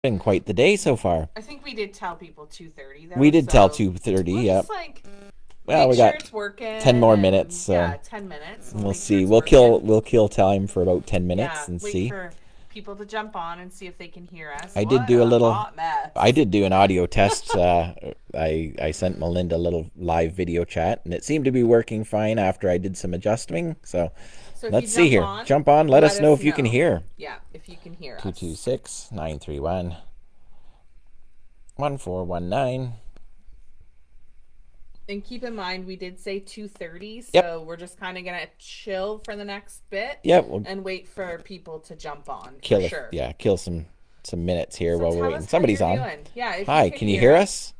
Been quite the day so far. I think we did tell people 2:30 We though, did tell so 2:30. we'll Yep. just like Well, make we sure got it's working 10 more minutes, and so yeah, 10 minutes. We'll we'll make sure see. it's We'll kill working. we'll kill time for about 10 minutes Yeah, and wait see. for people to jump on and see if they can hear us. I did What do a a little hot mess. I did do an audio test. I sent Melinda a little live video chat, and it seemed to be working fine after I did some adjusting. So So if you let's see jump here. on, Jump on. Let let us know us if you can know. hear. Yeah, if you can hear us. 226-931-1419. And keep in mind, we did say 2:30, Yep. so we're just kind of gonna chill for the next bit Yep. We'll and wait for people to jump on for kill sure. kill some minutes here So while we're tell waiting. us how Somebody's you're on. doing. Yeah, if you Hi, can can you hear hear us. us?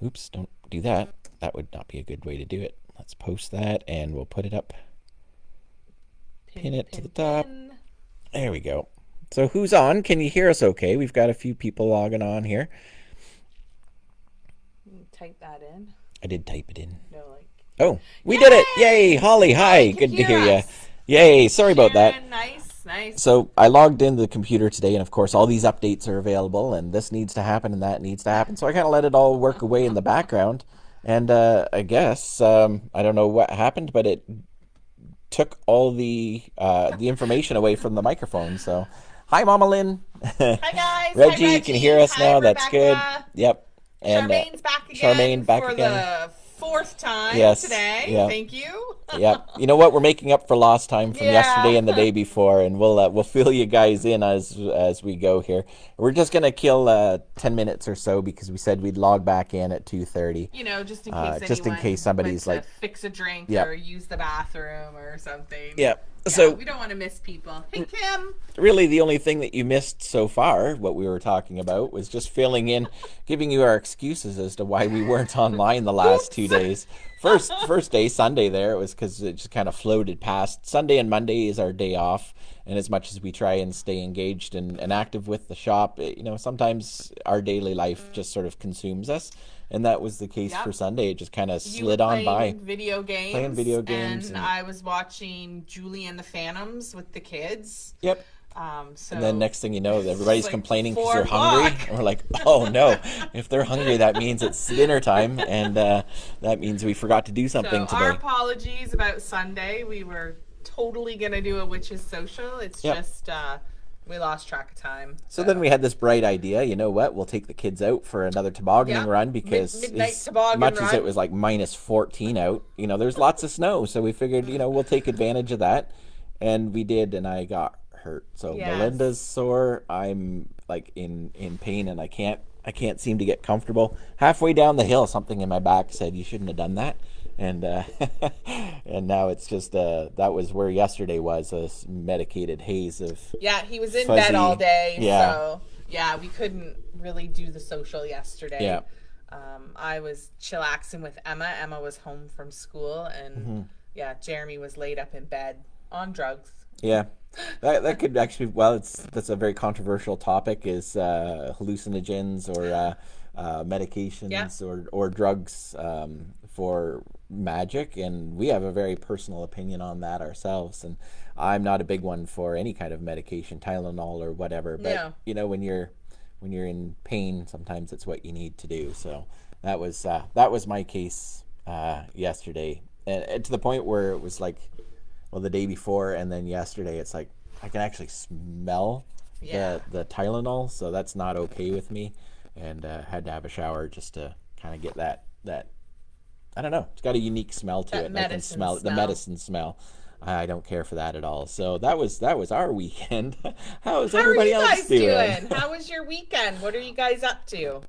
Oops, don't do that. That would not be a good way to do it. Let's post that and we'll put it up. Pin Pin, it to pin, the top. pin. There we go. So who's on? Can you hear us okay? We've got a few people logging on here. Type that in. I did type it in. No, like. Oh, we did it. Yay. Yay! Holly, Holly hi. can Good to hear hear you. us. Yay. Sorry about that. Sharon, nice, nice. So I logged into the computer today, and of course, all these updates are available, and this needs to happen, and that needs to happen. So I kind of let it all work away in the background, and I guess I don't know what happened, but it took all the information away from the microphone. So, hi, Mama Lynn. Hi guys. Hi Reggie, you can hear Reggie. us Hi now. That's good. Rebecca. Yep. And Charmaine's back again Charmaine back for again. the fourth time Yes. today. Yeah. Thank you. Yep. You know what? We're making up for lost time from yesterday Yeah. and the day before, and we'll fill you guys in as we go here. We're just gonna kill 10 minutes or so because we said we'd log back in at 2:30. Just in case Just in case anyone went somebody's to like, fix a drink yep, or use the bathroom or something. yep. Yeah, So we don't want to miss people. Hey Kim. really, the only thing that you missed so far, what we were talking about, was just filling in, giving you our excuses as to why we weren't online the last 2 days. First day, Sunday, there it was because it just kind of floated past. Sunday and Monday is our day off, and as much as we try and stay engaged and active with the shop, sometimes our daily life just sort of consumes us, and that was the case for Yep. Sunday. It just kind of You were slid on by. playing video Playing games, video games and I was watching Julie and the Phantoms with the kids. Yep. So And then next thing you know, everybody's like complaining because 4 they're hungry. o'clock. And we're like, oh no, if they're hungry, that means it's dinner time, and that means we forgot to do something So our today. apologies about Sunday. We were totally gonna do a witches social. It's Yep. just we lost track of time. So then we had this bright idea. You know what? We'll take the kids out for another tobogganing Yeah. run because Midnight as toboggan much as it run. was like minus 14 out, there's lots of snow. So we figured, we'll take advantage of that, and we did. And I got hurt. So Yes. Melinda's sore. I'm like in pain, and I can't seem to get comfortable. Halfway down the hill, something in my back said you shouldn't have done that, and and now it's just that was where yesterday was, a medicated haze of Yeah, he was in fuzzy. bed all day. Yeah. So yeah, we couldn't really do the social yesterday. Yeah. I was chillaxing with Emma. Emma was home from school, and yeah, Jeremy was laid up in bed on drugs. Yeah, that could actually, well, that's a very controversial topic, is hallucinogens or medications, Yeah. or drugs for magic, and we have a very personal opinion on that ourselves. And I'm not a big one for any kind of medication, Tylenol or whatever. But Yeah. when you're in pain, sometimes it's what you need to do. So that was my case yesterday, and to the point where it was like, well, the day before and then yesterday, it's like I can actually smell Yeah. the Tylenol, so that's not okay with me, and had to have a shower just to kind of get that I don't know, it's got a unique smell to That it, and I can medicine smell it, the smell. medicine smell. I don't care for that at all. So that was our weekend. How is How are everybody you else guys doing? doing? How was your weekend? What are you guys up to?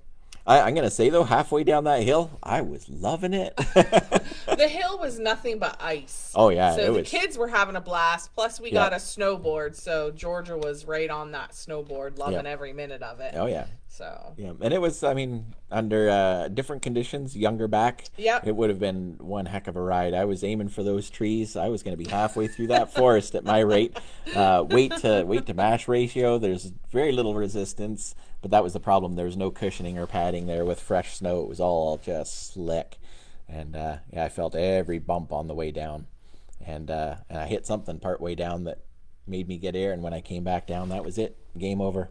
I'm gonna say though, halfway down that hill, I was loving it. The hill was nothing but ice. Oh yeah, So it the was. kids were having a blast. Plus, we Yeah. got a snowboard, so Georgia was right on that snowboard, loving Yeah. every minute of it. Oh yeah. So Yeah, and it was, I mean, under different conditions, younger back, Yep. it would have been one heck of a ride. I was aiming for those trees. I was going to be halfway through that forest at my rate. Weight to mash ratio, there's very little resistance, but that was the problem. There was no cushioning or padding there with fresh snow. It was all just slick, and yeah, I felt every bump on the way down, and I hit something part way down that made me get air, and when I came back down, that was it. Game over.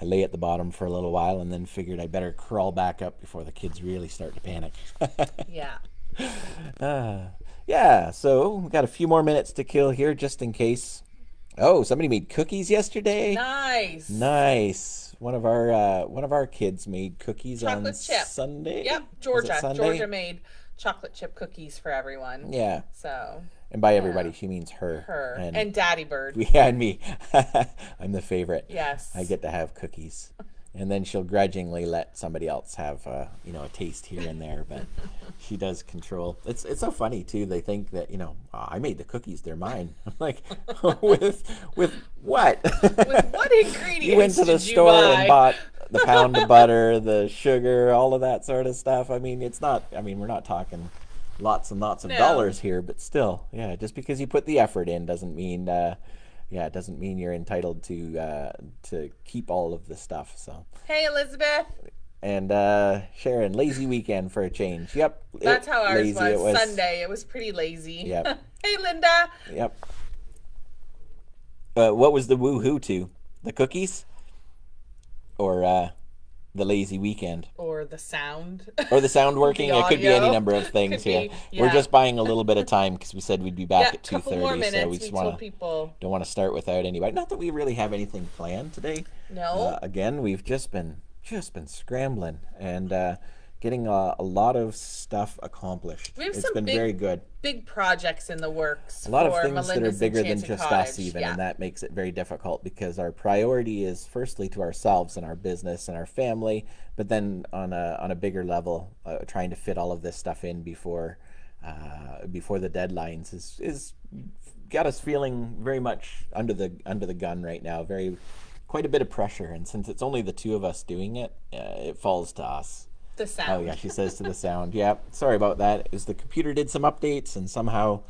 I lay at the bottom for a little while and then figured I better crawl back up before the kids really start to panic. Yeah. uh, yeah, so we got a few more minutes to kill here just in case. Oh, somebody made cookies yesterday. Nice. Nice. One of our kids made cookies on Chocolate chip. Sunday. Yep, Was it Georgia. Sunday? Georgia made chocolate chip cookies for everyone. Yeah. So, And by yeah, everybody, she means her. her And and Daddy Bird. yeah, and me. I'm the favorite. I Yes. get to have cookies. And then she'll grudgingly let somebody else have, a taste here and there. But she does control. It's so funny too. They think that "Oh, I made the cookies; they're mine." I'm like, with what? With what You went ingredients to the did you store and buy? bought the pound of butter, the sugar, all of that sort of stuff. I mean, it's not. I mean, we're not talking lots and lots of No. dollars here, but still, yeah. Just because you put the effort in doesn't mean, it doesn't mean you're entitled to keep all of the stuff. So, Hey, Elizabeth. and Sharon, lazy weekend for a change. Yep, That's how ours lazy it was. was. Sunday. It was pretty lazy. Yep, Hey, Linda. yep. What was the woohoo to? The cookies or the lazy weekend? Or the sound. Or the sound working? The It could be any audio. number of things Could here. be. We're Yeah. just buying a little bit of time because we said we'd be back Yeah, at couple more 2:30, so we minutes. We just told want to people don't want to start without anybody. Not that we really have anything planned today. no. Again, we've just been scrambling and getting a lot of stuff accomplished. We have It's some been very good. big projects in the works. A lot of for things that are Melinda's bigger than Enchanted just Cottage. us even, Yeah. and that makes it very difficult because our priority is firstly to ourselves and our business and our family, but then on a bigger level, trying to fit all of this stuff in before the deadlines is got us feeling very much under the gun right now. Quite a bit of pressure, and since it's only the two of us doing it, it falls to us. The Oh sound. yeah, she says to the sound. Yeah, sorry about that. Is the computer did some updates and somehow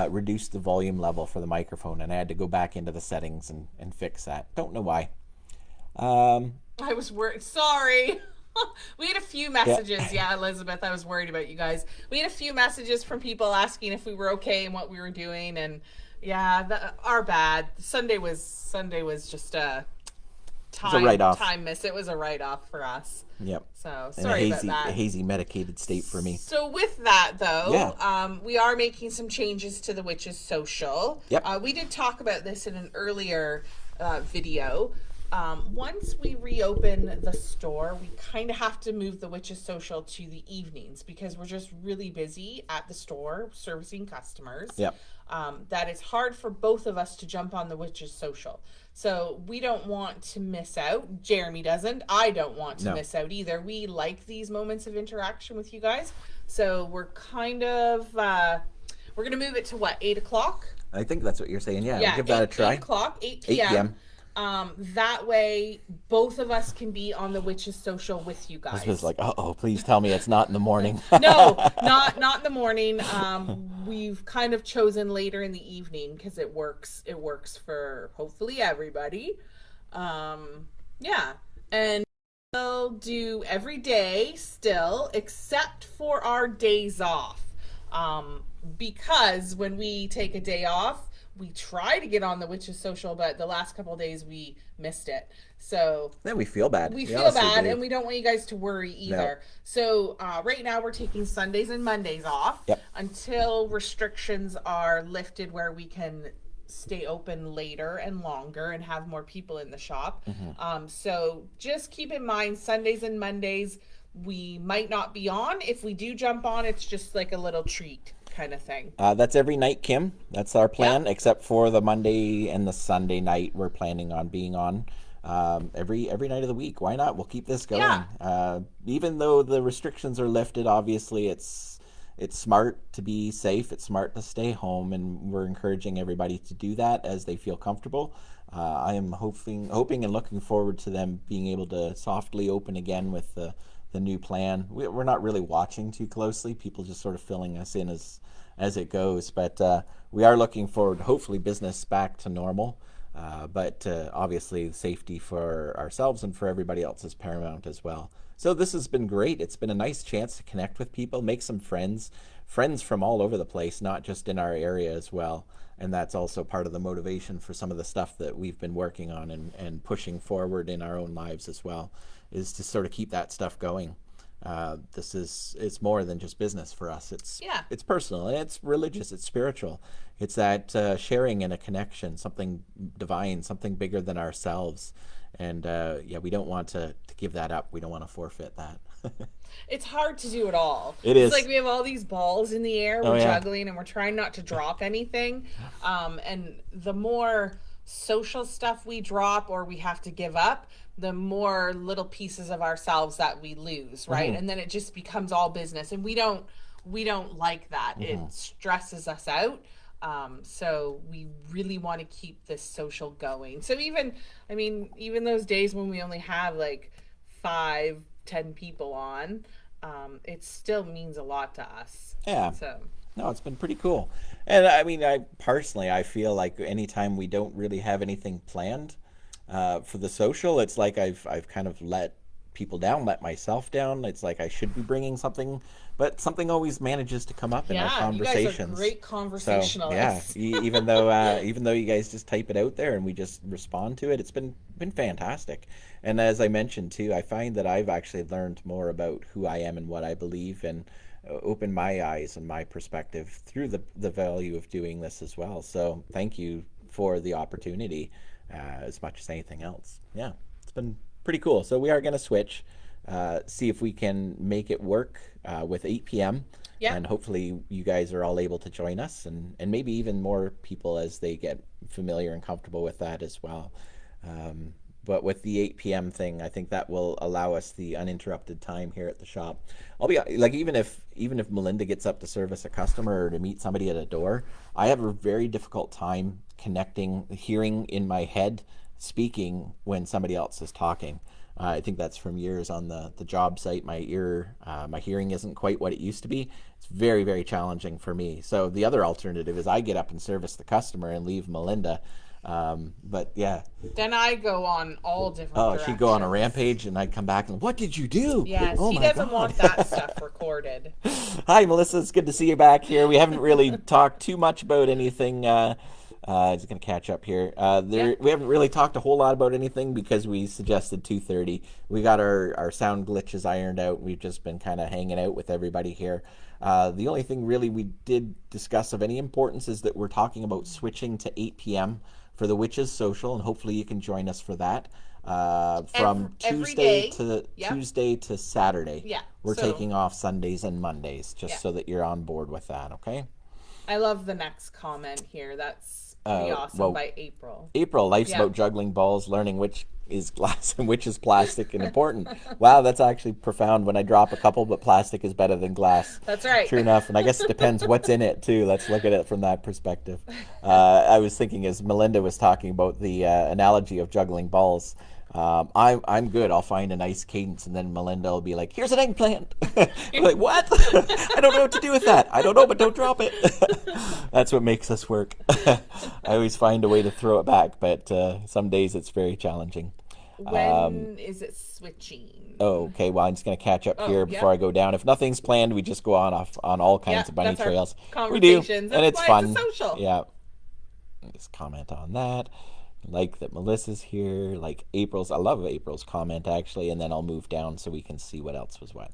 reduced the volume level for the microphone, and I had to go back into the settings and fix that. Don't know why. Um, I was worried. Sorry. We had a few yeah, messages. Yeah, Elizabeth, I was worried about you guys. We had a few messages from people asking if we were okay and what we were doing, and yeah, our bad. Sunday was just a it's a write-off. time miss. It was a write off for us. Yep, So in a sorry about hazy, a that. hazy medicated state for me. So with that though, Yeah. we are making some changes to the Witches Social. Yep. We did talk about this in an earlier video. Once we reopen the store, we kind of have to move the Witches Social to the evenings because we're just really busy at the store servicing customers. Yep. That it's hard for both of us to jump on the Witches Social. So we don't want to miss out. Jeremy doesn't. I don't want to No. miss out either. We like these moments of interaction with you guys. So we're kind of, we're going to move it to what, 8 o'clock? I think that's what you're saying. Yeah, we'll give that a try. 8 o'clock, 8 8 p.m. p.m. That way, both of us can be on the Witches Social with you guys. This was like, please tell me it's not in the morning. No, not in the morning. We've kind of chosen later in the evening because it works. It works for hopefully everybody. Yeah, and we'll do every day still, except for our days off. Because when we take a day off, we try to get on the Witches Social, but the last couple of days we missed it. So Then we feel bad. we We feel honestly bad, do. and we don't want you guys to worry either. So right now we're taking Sundays and Mondays off Yep. until restrictions are lifted where we can stay open later and longer and have more people in the shop. So just keep in mind Sundays and Mondays we might not be on. If we do jump on, it's just like a little treat kind of thing. That's every night, Kim. That's our plan, except for the Monday and the Sunday night. We're planning on being on every night of the week. Why not? We'll keep this going. Yeah. Even though the restrictions are lifted, obviously it's smart to be safe. It's smart to stay home, and we're encouraging everybody to do that as they feel comfortable. I am hoping and looking forward to them being able to softly open again with the new plan. We're not really watching too closely. People just sort of filling us in as it goes, but we are looking forward. Hopefully, business back to normal. But obviously, safety for ourselves and for everybody else is paramount as well. So this has been great. It's been a nice chance to connect with people, make some friends, friends from all over the place, not just in our area as well. And that's also part of the motivation for some of the stuff that we've been working on and pushing forward in our own lives as well, is to sort of keep that stuff going. This is, it's more than just business for us. Yeah. It's personal and it's religious. It's spiritual. It's that sharing and a connection, something divine, something bigger than ourselves. And yeah, we don't want to give that up. We don't want to forfeit that. It's hard to do it all. It is. It's like we have all these balls in the air, Oh, we're yeah. juggling, and we're trying not to drop anything. And the more social stuff we drop or we have to give up, the more little pieces of ourselves that we lose, right? And then it just becomes all business, and we don't like that. It stresses us out. So we really want to keep this social going. So even those days when we only have like 5-10 people on, it still means a lot to us. Yeah. So No, it's been pretty cool. And I mean, I personally, I feel like anytime we don't really have anything planned for the social, it's like I've kind of let people down, let myself down. It's like I should be bringing something, but something always manages to come up in our yeah, you guys are conversations. great So yeah, conversationalists. even though you guys just type it out there and we just respond to it, it's been fantastic. And as I mentioned too, I find that I've actually learned more about who I am and what I believe, and opened my eyes and my perspective through the value of doing this as well. So thank you for the opportunity, as much as anything else. Yeah, it's been pretty cool. So we are going to switch, see if we can make it work with 8 p.m. Yeah. And hopefully you guys are all able to join us, and maybe even more people as they get familiar and comfortable with that as well. But with the 8 p.m. thing, I think that will allow us the uninterrupted time here at the shop. I'll be like, even if Melinda gets up to service a customer or to meet somebody at a door, I have a very difficult time connecting, hearing in my head, speaking when somebody else is talking. I think that's from years on the job site. My hearing isn't quite what it used to be. It's very, very challenging for me. So the other alternative is I get up and service the customer and leave Melinda. But yeah. Then I go on all different Oh, directions. she'd go on a rampage, and I'd come back and, what did you do? Yes, Oh he my doesn't God. want that stuff recorded. Hi, Melissa. It's good to see you back here. We haven't really talked too much about anything. Just gonna catch up here. Yeah. We haven't really talked a whole lot about anything because we suggested 2:30. We got our sound glitches ironed out. We've just been kind of hanging out with everybody here. The only thing really we did discuss of any importance is that we're talking about switching to 8 p.m. for the Witches Social, and hopefully you can join us for that. From Every Tuesday day. to Yep. Tuesday to Saturday. Yeah, We're so- taking off Sundays and Mondays, just Yeah. so that you're on board with that. Okay. I love the next comment here. That's pretty awesome, by April. April, life's Yeah. about juggling balls, learning which is glass and which is plastic and important. Wow, that's actually profound when I drop a couple, but plastic is better than glass. That's right. True enough. And I guess it depends what's in it, too. Let's look at it from that perspective. I was thinking as Melinda was talking about the analogy of juggling balls. I'm good. I'll find a nice cadence, and then Melinda will be like, "Here's an eggplant." I'm like, what? I don't know what to do with that. I don't know, but don't drop it. That's what makes us work. I always find a way to throw it back, but some days it's very challenging. When is it switching? Oh, okay. Well, I'm just going to catch up here yeah. before I go down. If nothing's planned, we just go on all kinds Yeah, of bunny that's our trails. We do, conversations. and That's it's why fun. it's a social. Yeah. Just comment on that. Like that Melissa's here. Like April's. I love April's comment actually, and then I'll move down so we can see what else was what.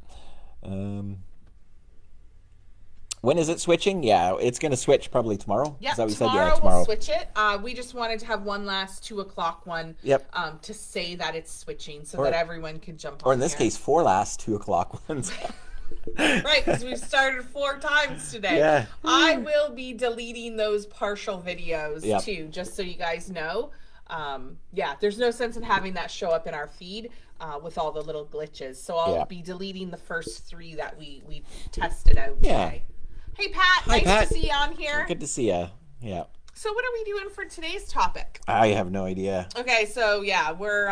When is it switching? Yeah, it's going to switch probably tomorrow. Yeah, Is that what you said? tomorrow Yeah, tomorrow. we'll switch it. We just wanted to have one last 2:00 one. Yep. To say that it's switching, so Or- that everyone can jump on. Or in this here. case, 4 last 2:00 ones. Right, because we've started 4 times today. Yeah. I will be deleting those partial videos Yep. too, just so you guys know. Yeah, there's no sense in having that show up in our feed with all the little glitches. So I'll Yeah. be deleting the first 3 that we tested out Yeah. today. Hey Pat, Hi, nice Pat. to see you on here. Good to see ya. Yeah. So what are we doing for today's topic? I have no idea. Okay, so yeah, we're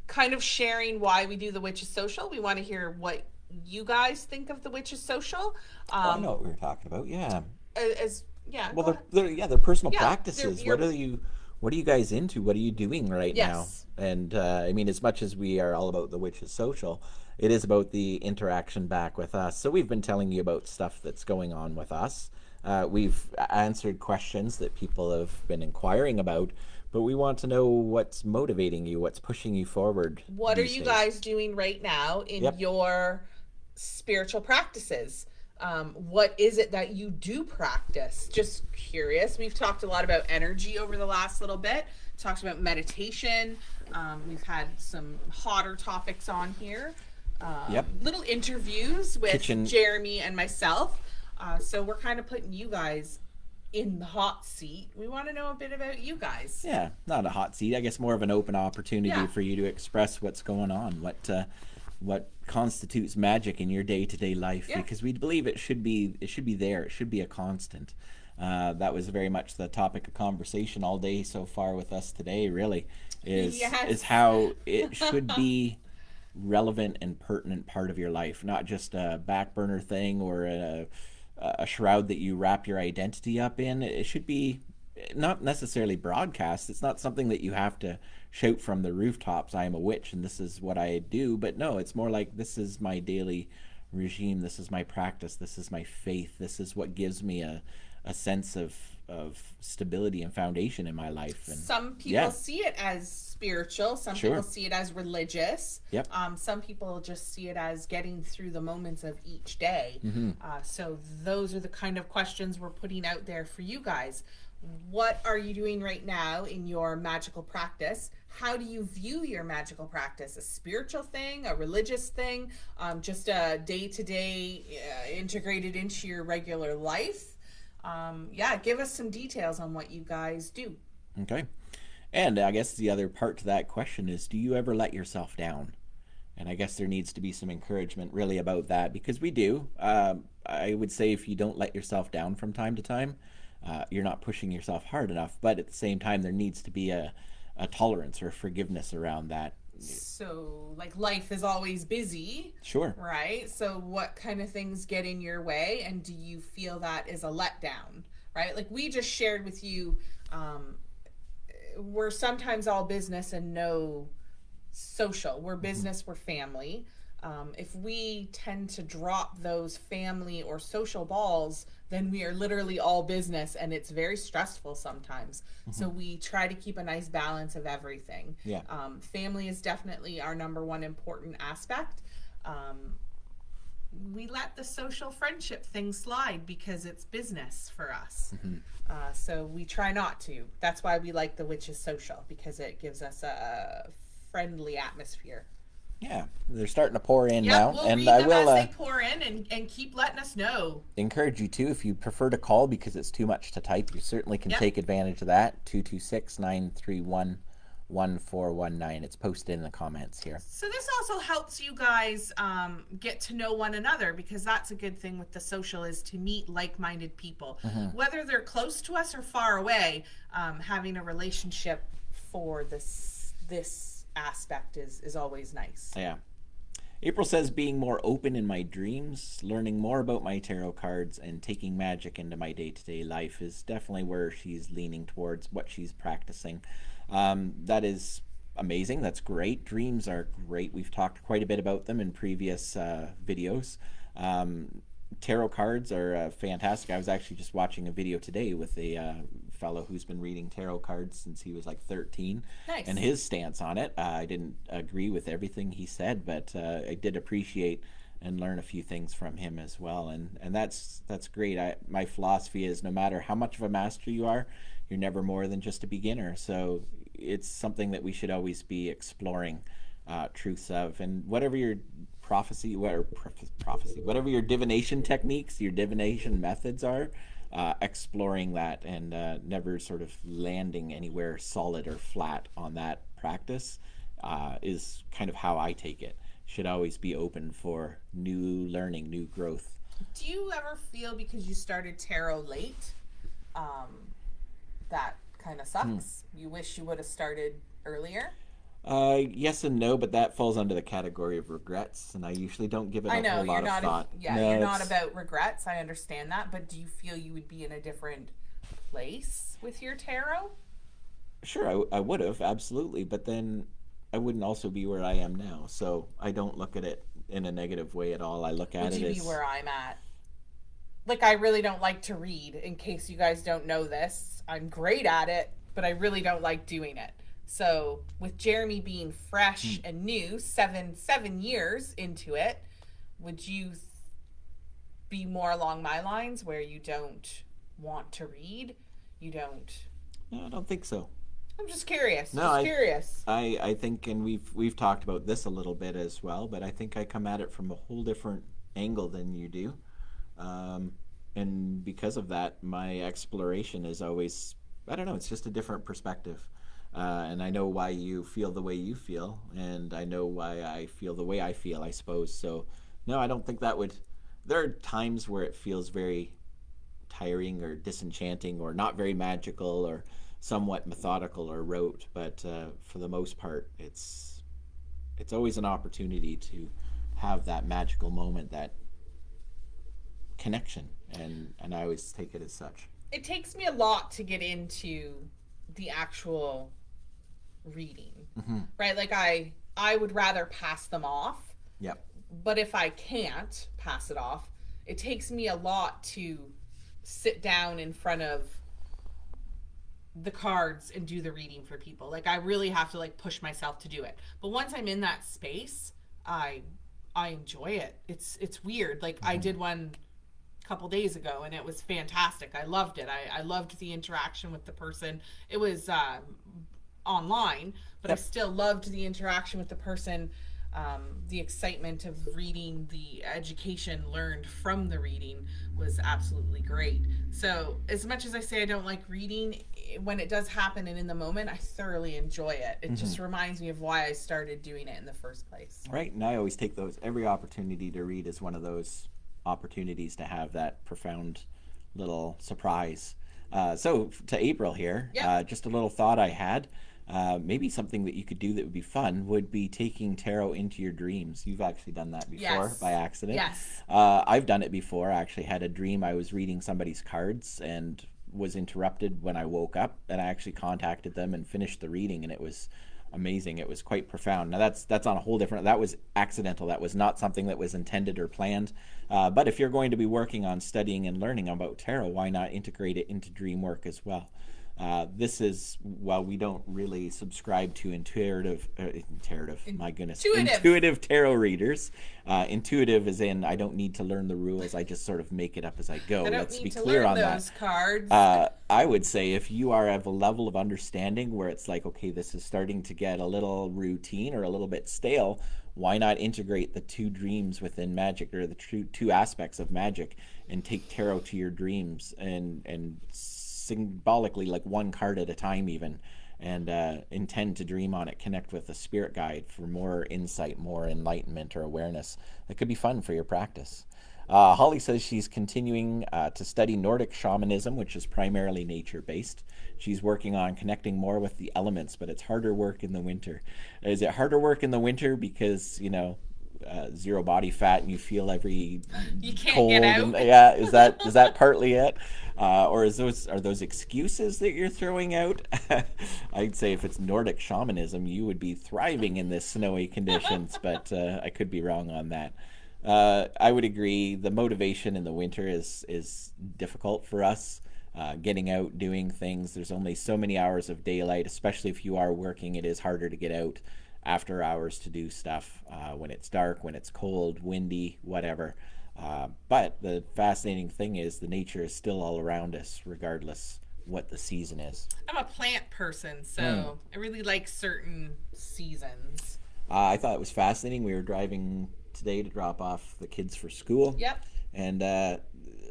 kind of sharing why we do the Witches Social. We want to hear what you guys think of the Witches Social. I know what we were talking about. Yeah. As yeah, Well, go ahead. they're personal Yeah, practices. they're- What what are you guys into? What are you doing right now? Yes. And I mean, as much as we are all about the Witches Social, it is about the interaction back with us. So we've been telling you about stuff that's going on with us. We've answered questions that people have been inquiring about, but we want to know what's motivating you, what's pushing you forward What are these you days. guys doing right now in Yep. your spiritual practices? What is it that you do practice? Just curious. We've talked a lot about energy over the last little bit, talked about meditation. We've had some hotter topics on here, Yep. little interviews with Kitchen. Jeremy and myself. So we're kind of putting you guys in the hot seat. We want to know a bit about you guys. Yeah, not a hot seat. I guess more of an open opportunity Yeah. for you to express what's going on, what constitutes magic in your day to day life. Yeah. Because we believe it should be there. It should be a constant. That was very much the topic of conversation all day so far with us today. Really, Yes. is how it should be relevant and pertinent part of your life, not just a back burner thing or a shroud that you wrap your identity up in. It should be not necessarily broadcast. It's not something that you have to shout from the rooftops, I am a witch and this is what I do. But no, it's more like this is my daily regime. This is my practice. This is my faith. This is what gives me a sense of stability and foundation in my life. And Some people yeah. see it as spiritual. Some Sure. people see it as religious. Yep. Some people just see it as getting through the moments of each day. Mm-hmm. So those are the kind of questions we're putting out there for you guys. What are you doing right now in your magical practice? How do you view your magical practice? A spiritual thing, a religious thing, just a day-to-day integrated into your regular life? Yeah, give us some details on what you guys do. Okay. And I guess the other part to that question is, do you ever let yourself down? And I guess there needs to be some encouragement really about that, because we do. I would say if you don't let yourself down from time to time, you're not pushing yourself hard enough. But at the same time, there needs to be a tolerance or forgiveness around that. So, like, life is always busy, Sure. right? So, what kind of things get in your way, and do you feel that is a letdown, right? Like, we just shared with you, we're sometimes all business and no social. We're business, we're family. If we tend to drop those family or social balls, then we are literally all business, and it's very stressful sometimes. So we try to keep a nice balance of everything. Yeah. Family is definitely our number one important aspect. We let the social friendship thing slide because it's business for us. So we try not to. That's why we like the Witches Social, because it gives us a friendly atmosphere. Yeah, they're starting to pour in Yeah, now, we'll and read I them will as they pour in, and keep letting us know. encourage you to, if you prefer to call because it's too much to type, you certainly can Yep. take advantage of that. 226-931-1419. It's posted in the comments here. So this also helps you guys get to know one another, because that's a good thing with the social, is to meet like-minded people. Whether they're close to us or far away, having a relationship for this aspect is always nice. Yeah. April says, being more open in my dreams, learning more about my tarot cards, and taking magic into my day-to-day life is definitely where she's leaning towards, what she's practicing. That is amazing. That's great. Dreams are great. We've talked quite a bit about them in previous videos. Tarot cards are fantastic. I was actually just watching a video today with a fellow who's been reading tarot cards since he was like 13. Nice. And his stance on it, I didn't agree with everything he said, but I did appreciate and learn a few things from him as well. And that's great. My philosophy is, no matter how much of a master you are, you're never more than just a beginner. So it's something that we should always be exploring truths of. And whatever your whatever your divination techniques, your divination methods are, exploring that, and never sort of landing anywhere solid or flat on that practice is kind of how I take it. Should always be open for new learning, new growth. Do you ever feel, because you started tarot late, that kind of sucks? You wish you would have started earlier? Yes and no, but that falls under the category of regrets, and I usually don't give it a whole lot of thought. You're not about regrets. I understand that, but do you feel you would be in a different place with your tarot? Sure, I would have, absolutely, but then I wouldn't also be where I am now. So I don't look at it in a negative way at all. I look at Would it you be as, where I'm at? Like, I really don't like to read, in case you guys don't know this. I'm great at it, but I really don't like doing it. So, with Jeremy being hmm, fresh and new, seven years into it, would you be more along my lines where you don't want to read? You don't. no, I don't think so. I'm just curious. No, Just curious. I think, and we've talked about this a little bit as well, but I think I come at it from a whole different angle than you do. Um, and because of that, my exploration is always, I don't know, it's just a different perspective. And I know why you feel the way you feel, and I know why I feel the way I feel, I suppose. So, no, I don't think that would. There are times where it feels very tiring or disenchanting or not very magical or somewhat methodical or rote, but for the most part, it's always an opportunity to have that magical moment, that connection, and I always take it as such. It takes me a lot to get into the actual reading, Mm-hmm. right? Like, I would rather pass them off, Yep. but if I can't pass it off, it takes me a lot to sit down in front of the cards and do the reading for people. Like, I really have to like push myself to do it. But once I'm in that space, I I enjoy it. It's weird. Like, I Mm-hmm. did one a couple days ago and it was fantastic. I loved it. I loved the interaction with the person. It was online, but I Yep. still loved the interaction with the person. The excitement of reading, the education learned from the reading was absolutely great. So, as much as I say I don't like reading, when it does happen and in the moment, I thoroughly enjoy it. It Mm-hmm. just reminds me of why I started doing it in the first place. Right, and I always take those. Every opportunity to read is one of those opportunities to have that profound little surprise. So to April here, Yep. just a little thought I had. Maybe something that you could do that would be fun would be taking tarot into your dreams. You've actually done that before by Yes. accident. Yes. I've done it before. I actually had a dream I was reading somebody's cards and was interrupted when I woke up, and I actually contacted them and finished the reading, and it was amazing. It was quite profound. Now that's on a whole different. That was accidental. That was not something that was intended or planned. But if you're going to be working on studying and learning about tarot, why not integrate it into dream work as well? This is, while we don't really subscribe to my goodness, Intuitive. intuitive tarot readers. Intuitive is in, I don't need to learn the rules, I just sort of make it up as I go. I don't Let's be need to clear learn on that. those cards. I would say if you are of a level of understanding where it's like, okay, this is starting to get a little routine or a little bit stale, why not integrate the two dreams within magic, or the two aspects of magic, and take tarot to your dreams, and symbolically, like one card at a time even, and intend to dream on it, connect with a spirit guide for more insight, more enlightenment or awareness. That could be fun for your practice. Holly says she's continuing to study Nordic shamanism, which is primarily nature based. She's working on connecting more with the elements, but it's harder work in the winter. Is it harder work in the winter because, zero body fat and you feel every You can't get cold, and out. yeah, is that partly it? Or are those excuses that you're throwing out? I'd say if it's Nordic shamanism, you would be thriving in this snowy conditions, but I could be wrong on that. I would agree. The motivation in the winter is difficult for us. Getting out, doing things. There's only so many hours of daylight, especially if you are working. It is harder to get out after hours to do stuff when it's dark, when it's cold, windy, whatever. But the fascinating thing is the nature is still all around us, regardless what the season is. I'm a plant person, Mm. so I really like certain seasons. I thought it was fascinating. We were driving today to drop off the kids for school, Yep. and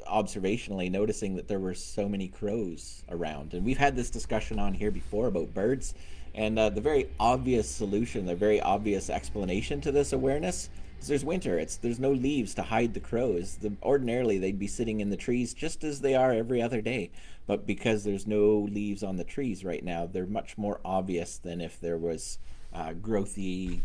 observationally noticing that there were so many crows around. And we've had this discussion on here before about birds, and the very obvious solution, the very obvious explanation to this awareness is there's winter. There's no leaves to hide the crows. Ordinarily they'd be sitting in the trees just as they are every other day, but because there's no leaves on the trees right now, they're much more obvious than if there was growthy,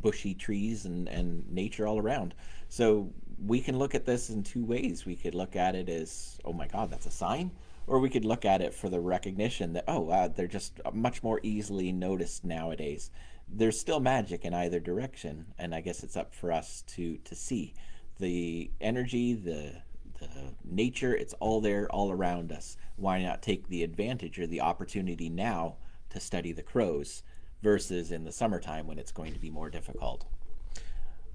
bushy trees and nature all around. So we can look at this in two ways. We could look at it as, oh my God, that's a sign. or we could look at it for the recognition that, oh, wow, they're just much more easily noticed nowadays. There's still magic in either direction, and I guess it's up for us to see the energy, the nature. It's all there, all around us. Why not take the advantage or the opportunity now to study the crows versus in the summertime when it's going to be more difficult?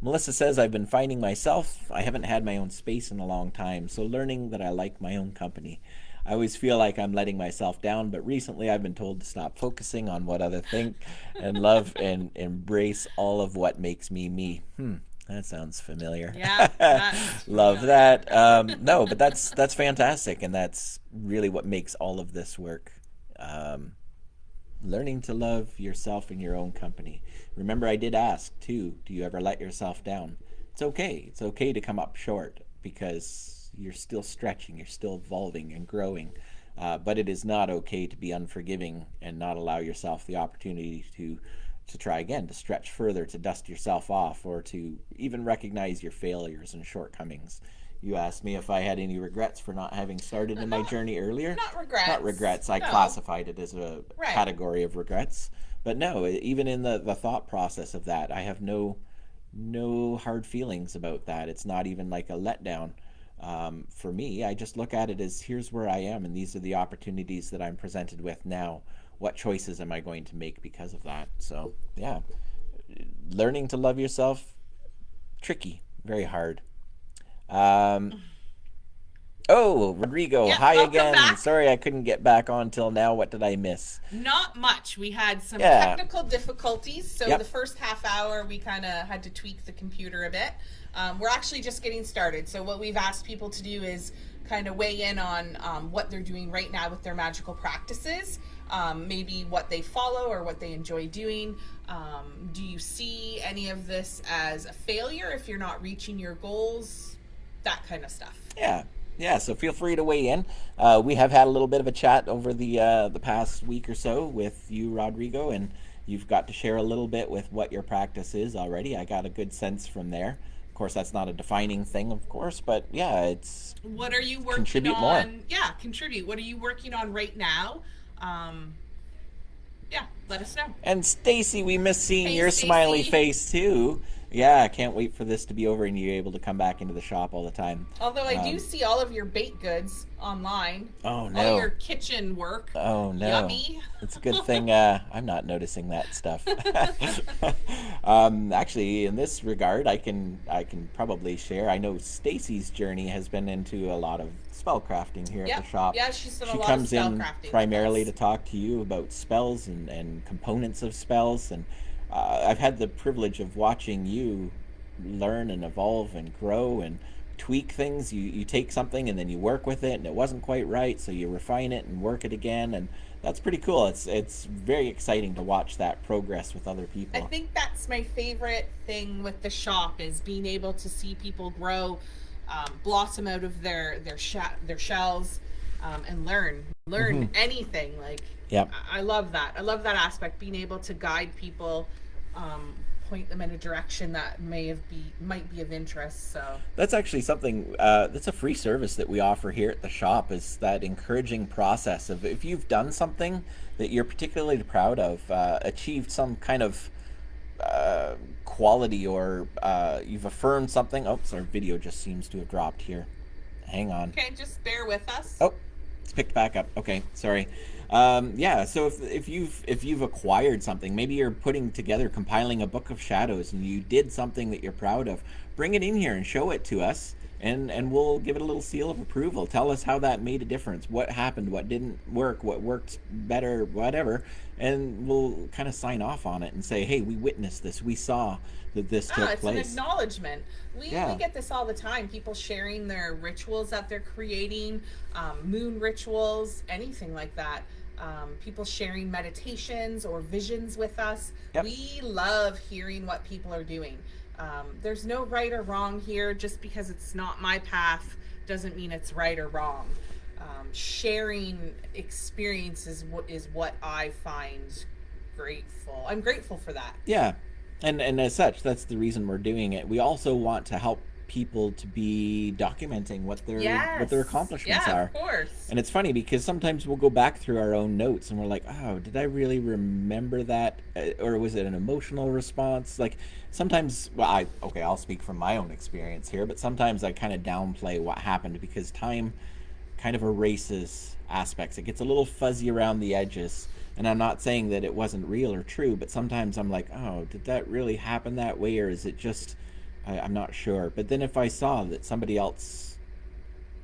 Melissa says, I've been finding myself. I haven't had my own space in a long time, so learning that I like my own company. I always feel like I'm letting myself down, but recently I've been told to stop focusing on what others think and love and embrace all of what makes me me. That sounds familiar. Yeah, that's Love familiar. that. No, but that's fantastic, and that's really what makes all of this work. Um, Learning to love yourself and your own company. Remember, I did ask too, do you ever let yourself down? It's okay. It's okay to come up short because you're still stretching, you're still evolving and growing. But it is not okay to be unforgiving and not allow yourself the opportunity to try again, to stretch further, to dust yourself off, or to even recognize your failures and shortcomings. You asked me if I had any regrets for not having started in my Not, journey earlier. not regrets. Not regrets. I No. classified it as a Right. category of regrets. But no, even in the thought process of that, I have no hard feelings about that. It's not even like a letdown. For me, I just look at it as here's where I am, and these are the opportunities that I'm presented with now. What choices am I going to make because of that? So, yeah, learning to love yourself, tricky, very hard. Um, oh, Rodrigo, Yeah, hi welcome again. back. Sorry I couldn't get back on till now. What did I miss? Not much. We had some Yeah. technical difficulties, so Yep. the first half hour we kind of had to tweak the computer a bit. We're actually just getting started, so what we've asked people to do is kind of weigh in on what they're doing right now with their magical practices, maybe what they follow or what they enjoy doing. Do you see any of this as a failure if you're not reaching your goals? That kind of stuff. Yeah, yeah. So feel free to weigh in. We have had a little bit of a chat over the past week or so with you, Rodrigo, and you've got to share a little bit with what your practice is already. I got a good sense from there. Of course, that's not a defining thing, of course, but yeah, it's What are you working contribute more. on? Yeah, contribute. What are you working on right now? Um, yeah, let us know. And Stacy, we miss seeing Hey, your smiley Stacy. face too. Yeah, I can't wait for this to be over and you're able to come back into the shop all the time. Although I do Um, see all of your baked goods online, oh all your no. kitchen work. Oh no. Yummy. It's a good thing I'm not noticing that stuff. Actually, in this regard, I can probably share. I know Stacy's journey has been into a lot of spell crafting here at Yep. the shop. Yeah, she's done a She lot of comes spell in crafting primarily with to us. talk to you about spells and components of spells, and I've had the privilege of watching you learn and evolve and grow and tweak things. You take something and then you work with it and it wasn't quite right, so you refine it and work it again, and that's pretty cool. It's very exciting to watch that progress with other I people. think that's my favorite thing with the shop is being able to see people grow, blossom out of their shells, and learn anything. Like Yep. I love that. I love that aspect, being able to guide people, um, point them in a direction that might be of interest. So That's actually something that's a free service that we offer here at the shop, is that encouraging process of if you've done something that you're particularly proud of, achieved some kind of quality, or you've affirmed something. Oops, our video just seems to have dropped here. Hang on. okay, just bear with us. Oh, it's picked back up. Okay, sorry. Yeah, so if you've acquired something, maybe you're putting together, compiling a book of shadows, and you did something that you're proud of, bring it in here and show it to us, and we'll give it a little seal of approval. Tell us how that made a difference, what happened, what didn't work, what worked better, whatever, and we'll kind of sign off on it and say, hey, we witnessed this, we saw that this took It's an place. acknowledgement. We Yeah. get this all the time. People sharing their rituals that they're creating, moon rituals, anything like that. People sharing meditations or visions with us. Yep. We love hearing what people are doing. There's no right or wrong here. Just because it's not my path doesn't mean it's right or wrong. Sharing experiences is what I find grateful. I'm grateful for that. Yeah, and as such, that's the reason we're doing it. We also want to help people to be documenting what their Yes. accomplishments Yeah, are. of course. And it's funny because sometimes we'll go back through our own notes and we're like, oh, did I really remember that? Or was it an emotional response? Like sometimes, well, I'll speak from my own experience here, but sometimes I kind of downplay what happened because time kind of erases aspects. It gets a little fuzzy around the edges. And I'm not saying that it wasn't real or true, but sometimes I'm like, oh, did that really happen that way? Or is it just, I'm not sure. But then if I saw that somebody else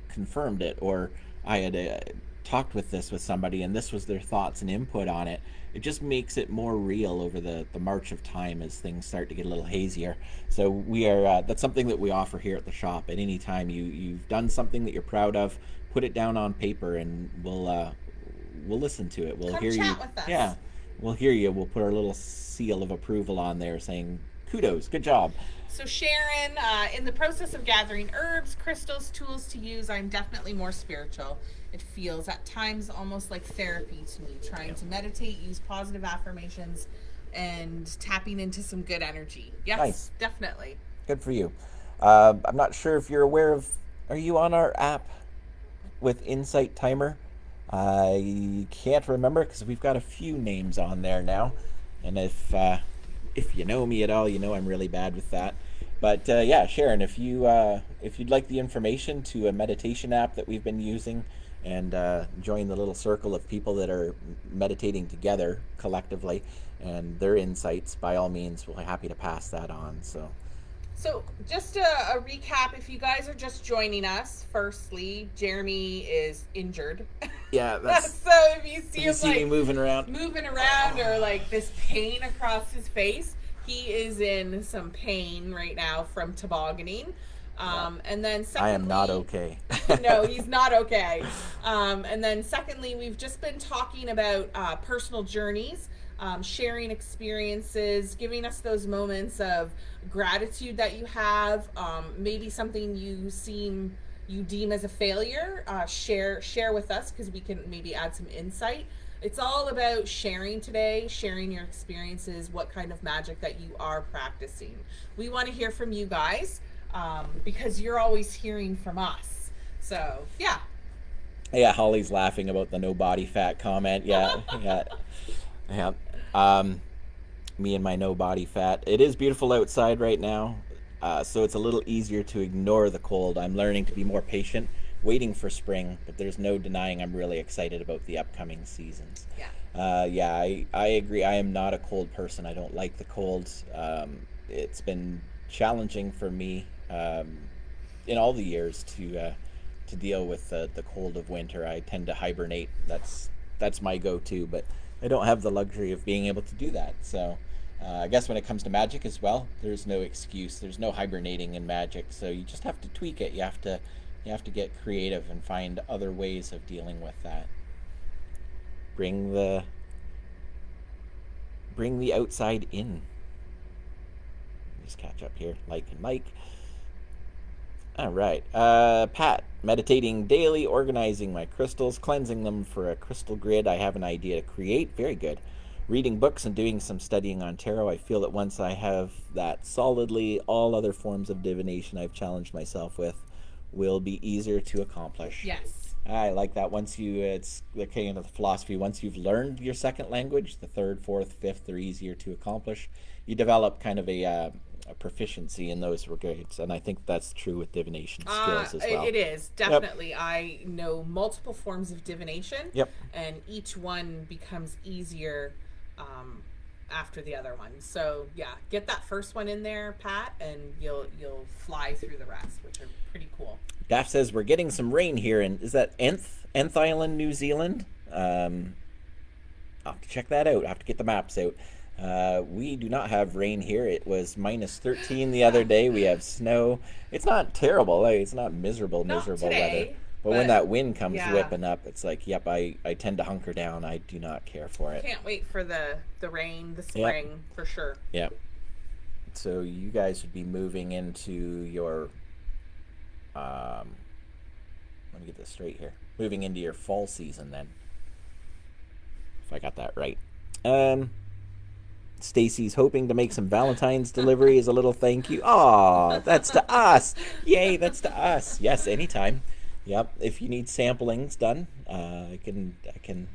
confirmed it, or I had talked with this with somebody and this was their thoughts and input on it, it just makes it more real over the march of time as things start to get a little hazier. So we are that's something that we offer here at the shop. At any time you've done something that you're proud of, put it down on paper and we'll listen to it. We'll Come hear you. chat with us. Yeah, we'll hear you. We'll put our little seal of approval on there saying kudos, good job. So, Sharon, in the process of gathering herbs, crystals, tools to use, I'm definitely more spiritual. It feels at times almost like therapy to me, trying to meditate, use positive affirmations, and tapping into some good energy. Nice. Yes, definitely. Good for you. I'm not sure if you're aware of. Are you on our app with Insight Timer? I can't remember because we've got a few names on there now, and if you know me at all, you know I'm really bad with that. But yeah, Sharon, if you'd like the information to a meditation app that we've been using, and join the little circle of people that are meditating together collectively, and their insights, by all means, we're happy to pass that on. So So, just a recap if you guys are just joining us, firstly, Jeremy is injured. yeah, that's. So, if you see If you him see me moving around or like this pain across his face, he is in some pain right now from tobogganing. And then secondly, I am not okay. no, he's not okay. And then secondly, we've just been talking about personal journeys, sharing experiences, giving us those moments of gratitude that you have, maybe something you deem as a failure. Share with us because we can maybe add some insight. It's all about sharing today, sharing your experiences, what kind of magic that you are practicing. We want to hear from you guys because you're always hearing from us. So, yeah. Yeah, Holly's laughing about the no body fat comment. Yeah, yeah, yeah. Um, Me and my no body fat. It is beautiful outside right now, so it's a little easier to ignore the cold. I'm learning to be more patient, waiting for spring, but there's no denying I'm really excited about the upcoming seasons. Yeah. Yeah, I agree. I am not a cold person. I don't like the cold. It's been challenging for me in all the years to deal with the cold of winter. I tend to hibernate. That's my go-to, but I don't have the luxury of being able to do that. So I guess when it comes to magic as well, there's no excuse. There's no hibernating in magic. So you just have to tweak it. You have to get creative and find other ways of dealing with that. Bring the outside in. Just catch up here, like and Mike. All right, Pat, meditating daily, organizing my crystals, cleansing them for a crystal grid I have an idea to create. Very good. Reading books and doing some studying on tarot. I feel that once I have that solidly, all other forms of divination I've challenged myself with will be easier to accomplish. Yes. I like that. It's the kind of the philosophy. Once you've learned your second language, the third, fourth, fifth are easier to accomplish. You develop kind of a proficiency in those regards, and I think that's true with divination skills as well. It is definitely. Yep. I know multiple forms of divination. Yep. And each one becomes easier after the other one. So yeah, get that first one in there, Pat, and you'll fly through the rest, which are pretty cool. Daff says we're getting some rain here, and is that Nth Island, New Zealand? I'll have to check that out. I'll have to get the maps out. We do not have rain here. It was minus 13 the other day. We have snow. It's not terrible. It's not miserable Not weather. today, But when that wind comes yeah. whipping up, it's like, yep, I tend to hunker down. I do not care for it. Can't wait for the rain, the spring, for sure. Yep. So you guys would be moving into your, let me get this straight here. Moving into your fall season then. If I got that right. Stacy's hoping to make some Valentine's delivery as a little thank you. Aw, that's to us. Yay, that's to us. Yes, anytime. Yep. If you need samplings done,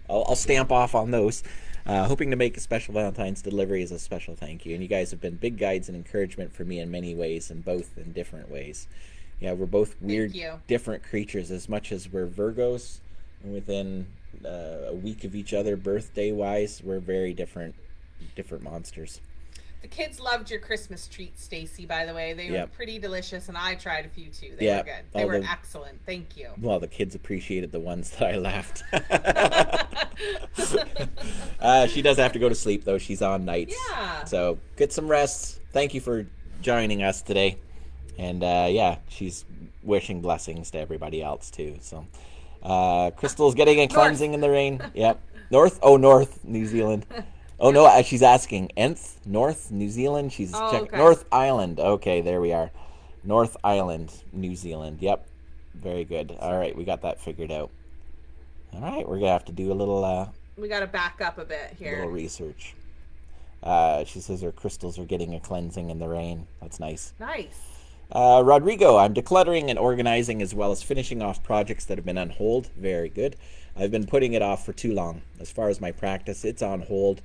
I'll stamp off on those. Hoping to make a special Valentine's delivery as a special thank you. And you guys have been big guides and encouragement for me in many ways, and both in different ways. Yeah, we're both weird, different creatures. As much as we're Virgos, and within a week of each other, birthday wise, we're very different monsters. The kids loved your Christmas treats, Stacy, by the way. They were pretty delicious, and I tried a few too. They were good. They were excellent. Thank you. Well, the kids appreciated the ones that I left. She does have to go to sleep, though. She's on nights. Yeah. So get some rest. Thank you for joining us today. And she's wishing blessings to everybody else, too. So Crystal's getting a cleansing in the rain. Yep. North, New Zealand. Oh, no, she's asking. Nth, North, New Zealand? She's checking. Okay. North Island. Okay, there we are. North Island, New Zealand. Yep. Very good. All right, we got that figured out. All right, we're going to have to do a little... we got to back up a bit here. A little research. She says her crystals are getting a cleansing in the rain. That's nice. Nice. Rodrigo, I'm decluttering and organizing as well as finishing off projects that have been on hold. Very good. I've been putting it off for too long. As far as my practice, it's on hold.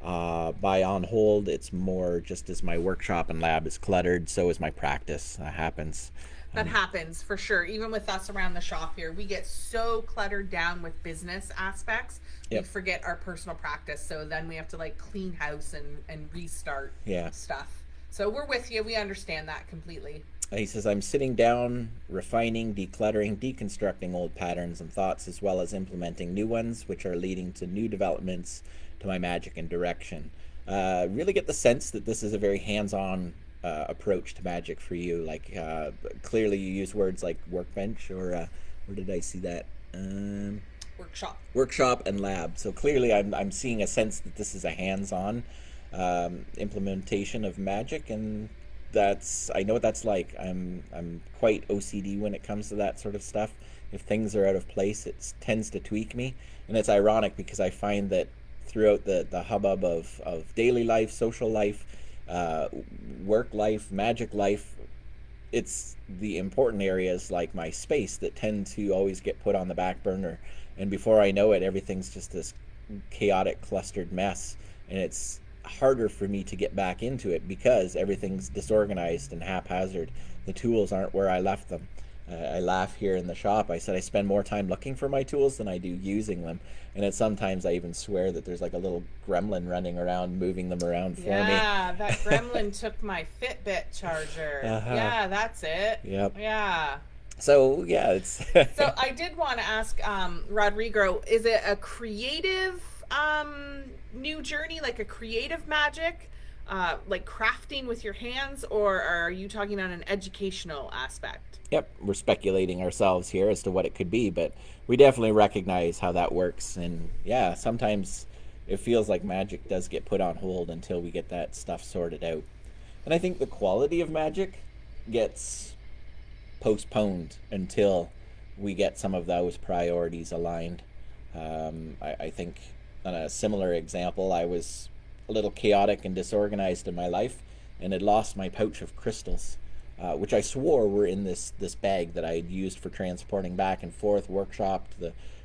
By on hold, it's more just as my workshop and lab is cluttered, so is my practice. That happens. That happens for sure. Even with us around the shop here, we get so cluttered down with business aspects, we forget our personal practice. So then we have to like clean house and restart stuff. So we're with you. We understand that completely. He says, I'm sitting down, refining, decluttering, deconstructing old patterns and thoughts, as well as implementing new ones, which are leading to new developments to my magic and direction. Really get the sense that this is a very hands-on approach to magic for you. Like, clearly you use words like workbench, or where did I see that? Workshop and lab. So clearly I'm seeing a sense that this is a hands-on implementation of magic, and I know what that's like. I'm quite OCD when it comes to that sort of stuff. If things are out of place, it tends to tweak me, and it's ironic because I find that throughout the hubbub of daily life, social life, work life, magic life, it's the important areas like my space that tend to always get put on the back burner, and before I know it, everything's just this chaotic, clustered mess, and it's harder for me to get back into it because everything's disorganized and haphazard. The tools aren't where I left them. I laugh here in the shop. I said I spend more time looking for my tools than I do using them, and sometimes I even swear that there's like a little gremlin running around moving them around for me. Yeah, that gremlin took my Fitbit charger. Yeah, that's it. Yep. Yeah. So yeah, it's So I did want to ask Rodrigo, is it a creative new journey, like a creative magic, like crafting with your hands, or are you talking on an educational aspect? Yep, we're speculating ourselves here as to what it could be, but we definitely recognize how that works. And yeah, sometimes it feels like magic does get put on hold until we get that stuff sorted out. And I think the quality of magic gets postponed until we get some of those priorities aligned. I think on a similar example, I was a little chaotic and disorganized in my life and had lost my pouch of crystals, which I swore were in this bag that I had used for transporting back and forth, workshop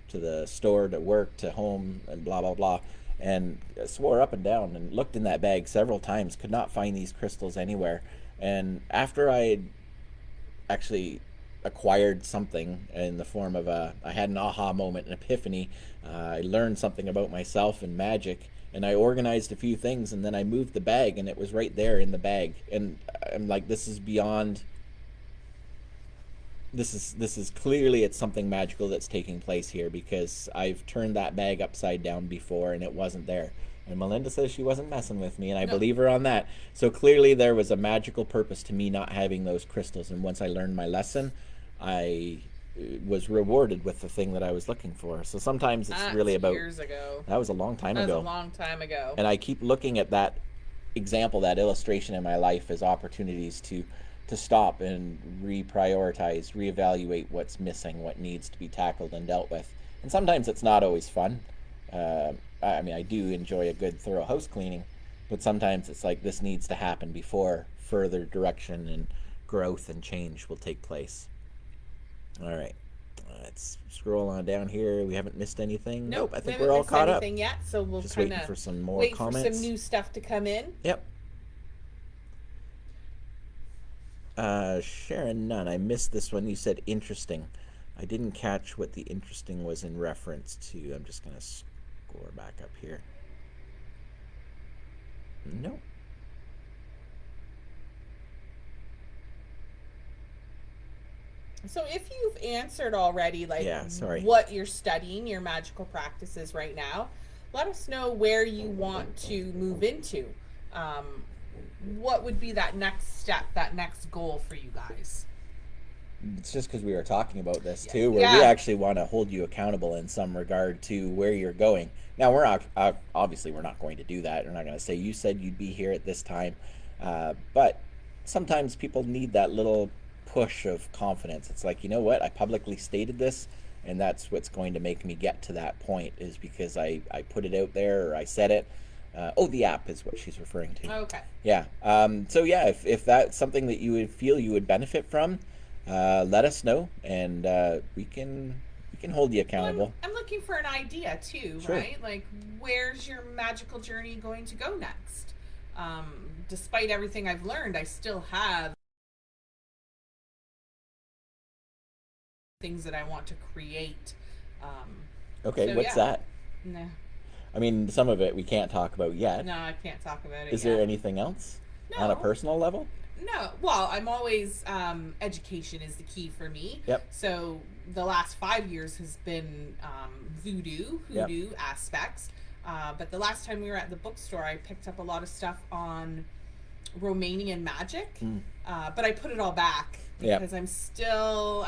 to the store, to work, to home, and blah, blah, blah. And I swore up and down and looked in that bag several times, could not find these crystals anywhere. And after I had actually acquired something in the form of I had an aha moment, an epiphany. I learned something about myself and magic, and I organized a few things, and then I moved the bag, and it was right there in the bag. And I'm like, this is beyond. This is clearly, it's something magical that's taking place here, because I've turned that bag upside down before and it wasn't there. And Melinda says she wasn't messing with me, and I believe her on that. So clearly there was a magical purpose to me not having those crystals, and once I learned my lesson, I was rewarded with the thing that I was looking for. So sometimes it's really about years ago. That was a long time ago. That was a long time ago. And I keep looking at that example, that illustration in my life, as opportunities to stop and reprioritize, reevaluate what's missing, what needs to be tackled and dealt with. And sometimes it's not always fun. I mean, I do enjoy a good thorough house cleaning, But sometimes it's like this needs to happen before further direction and growth and change will take place. All right. Let's scroll on down here. We haven't missed anything. Nope, Nope, I we think we're haven't all missed caught up. anything yet, so we'll Just kind waiting of for some more wait for some comments. new stuff to come in. Yep. Sharon Nunn, I missed this one. You said interesting. I didn't catch what the interesting was in reference to. I'm just going to score back up here. Nope. So if you've answered already, like what you're studying, your magical practices right now, let us know where you want to move into. What would be that next step, that next goal for you guys? It's just because we were talking about this too, where we actually want to hold you accountable in some regard to where you're going. Now, we're not, obviously we're not going to do that. We're not going to say you said you'd be here at this time, but sometimes people need that little push of confidence. It's like, you know what, I publicly stated this, and that's what's going to make me get to that point, is because I put it out there, or I said it. The app is what she's referring to. Okay. Yeah. So yeah, if that's something that you would feel you would benefit from, let us know, and we can hold you accountable. Well, I'm looking for an idea too, Sure. right? Like, where's your magical journey going to go next? Despite everything I've learned, I still have things that I want to create. Okay, what's that? No. I mean, some of it we can't talk about yet. No, I can't talk about it. Is there anything else on a personal level? No. Well, I'm always education is the key for me. Yep. So the last 5 years has been hoodoo aspects. But the last time we were at the bookstore, I picked up a lot of stuff on Romanian magic. But I put it all back because I'm still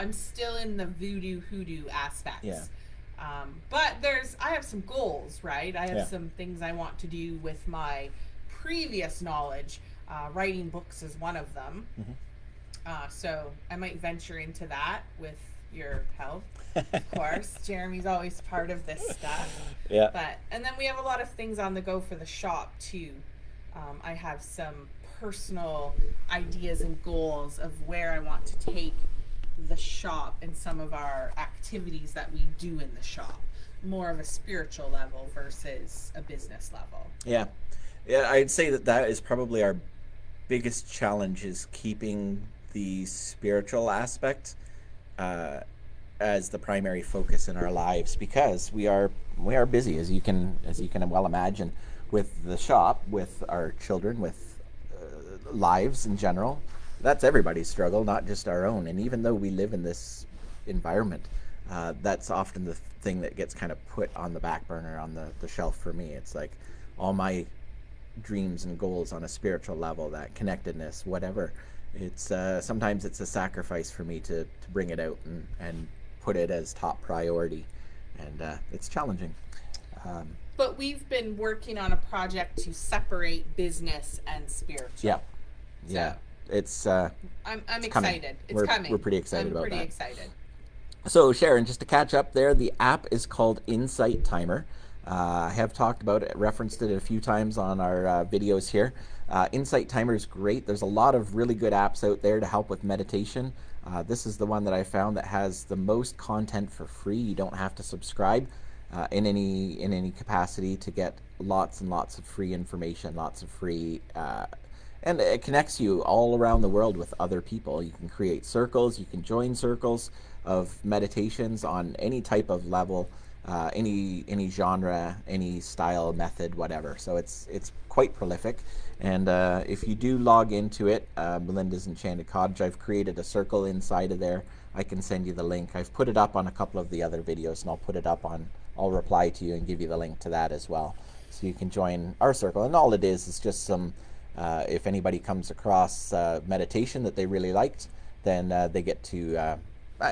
in the voodoo hoodoo aspects. Yeah. But I have some goals, right? I have some things I want to do with my previous knowledge. Writing books is one of them. So I might venture into that with your help, of course. Jeremy's always part of this stuff. Yeah. And then we have a lot of things on the go for the shop too. I have some personal ideas and goals of where I want to take the shop and some of our activities that we do in the shop, more of a spiritual level versus a business level. Yeah, I'd say that is probably our biggest challenge, is keeping the spiritual aspect as the primary focus in our lives, because we are busy, as you can well imagine, with the shop, with our children, with lives in general. That's everybody's struggle, not just our own. And even though we live in this environment, that's often the thing that gets kind of put on the back burner, on the shelf for me. It's like all my dreams and goals on a spiritual level, that connectedness, whatever. It's sometimes it's a sacrifice for me to bring it out and put it as top priority. And it's challenging. But we've been working on a project to separate business and spiritual. Yeah. So Yeah. It's I'm excited. It's coming. We're pretty excited about that. I'm pretty excited. So Sharon, just to catch up there, the app is called Insight Timer. I have talked about it, referenced it a few times on our videos here. Insight Timer is great. There's a lot of really good apps out there to help with meditation. This is the one that I found that has the most content for free. You don't have to subscribe in any capacity to get lots and lots of free information, lots of free and it connects you all around the world with other people. You can create circles, you can join circles of meditations on any type of level, any genre, any style, method, whatever. So it's quite prolific. And if you do log into it, Melinda's Enchanted Cottage, I've created a circle inside of there. I can send you the link. I've put it up on a couple of the other videos, and I'll reply to you and give you the link to that as well. So you can join our circle. And all it is just some, if anybody comes across meditation that they really liked, then they get to,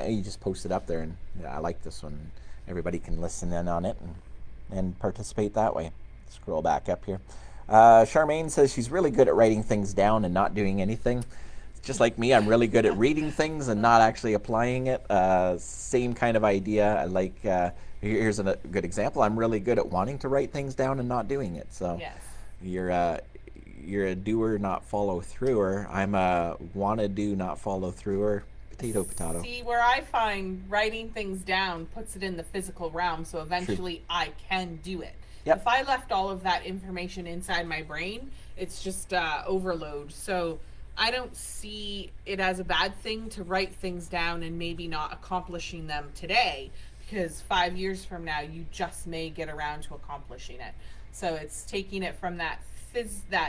you just post it up there, and I like this one. Everybody can listen in on it and participate that way. Scroll back up here. Charmaine says she's really good at writing things down and not doing anything. Just like me, I'm really good at reading things and not actually applying it. Same kind of idea. I like, here's a good example. I'm really good at wanting to write things down and not doing it. So yes. you're a doer, not follow througher. I'm a wanna do, not follow througher. Potato, potato. See, where I find writing things down puts it in the physical realm, so True. eventually I can do it. If Yep. I left all of that information inside my brain, it's just overload. So I don't see it as a bad thing to write things down and maybe not accomplishing them today, because 5 years from now you just may get around to accomplishing it. So it's taking it from that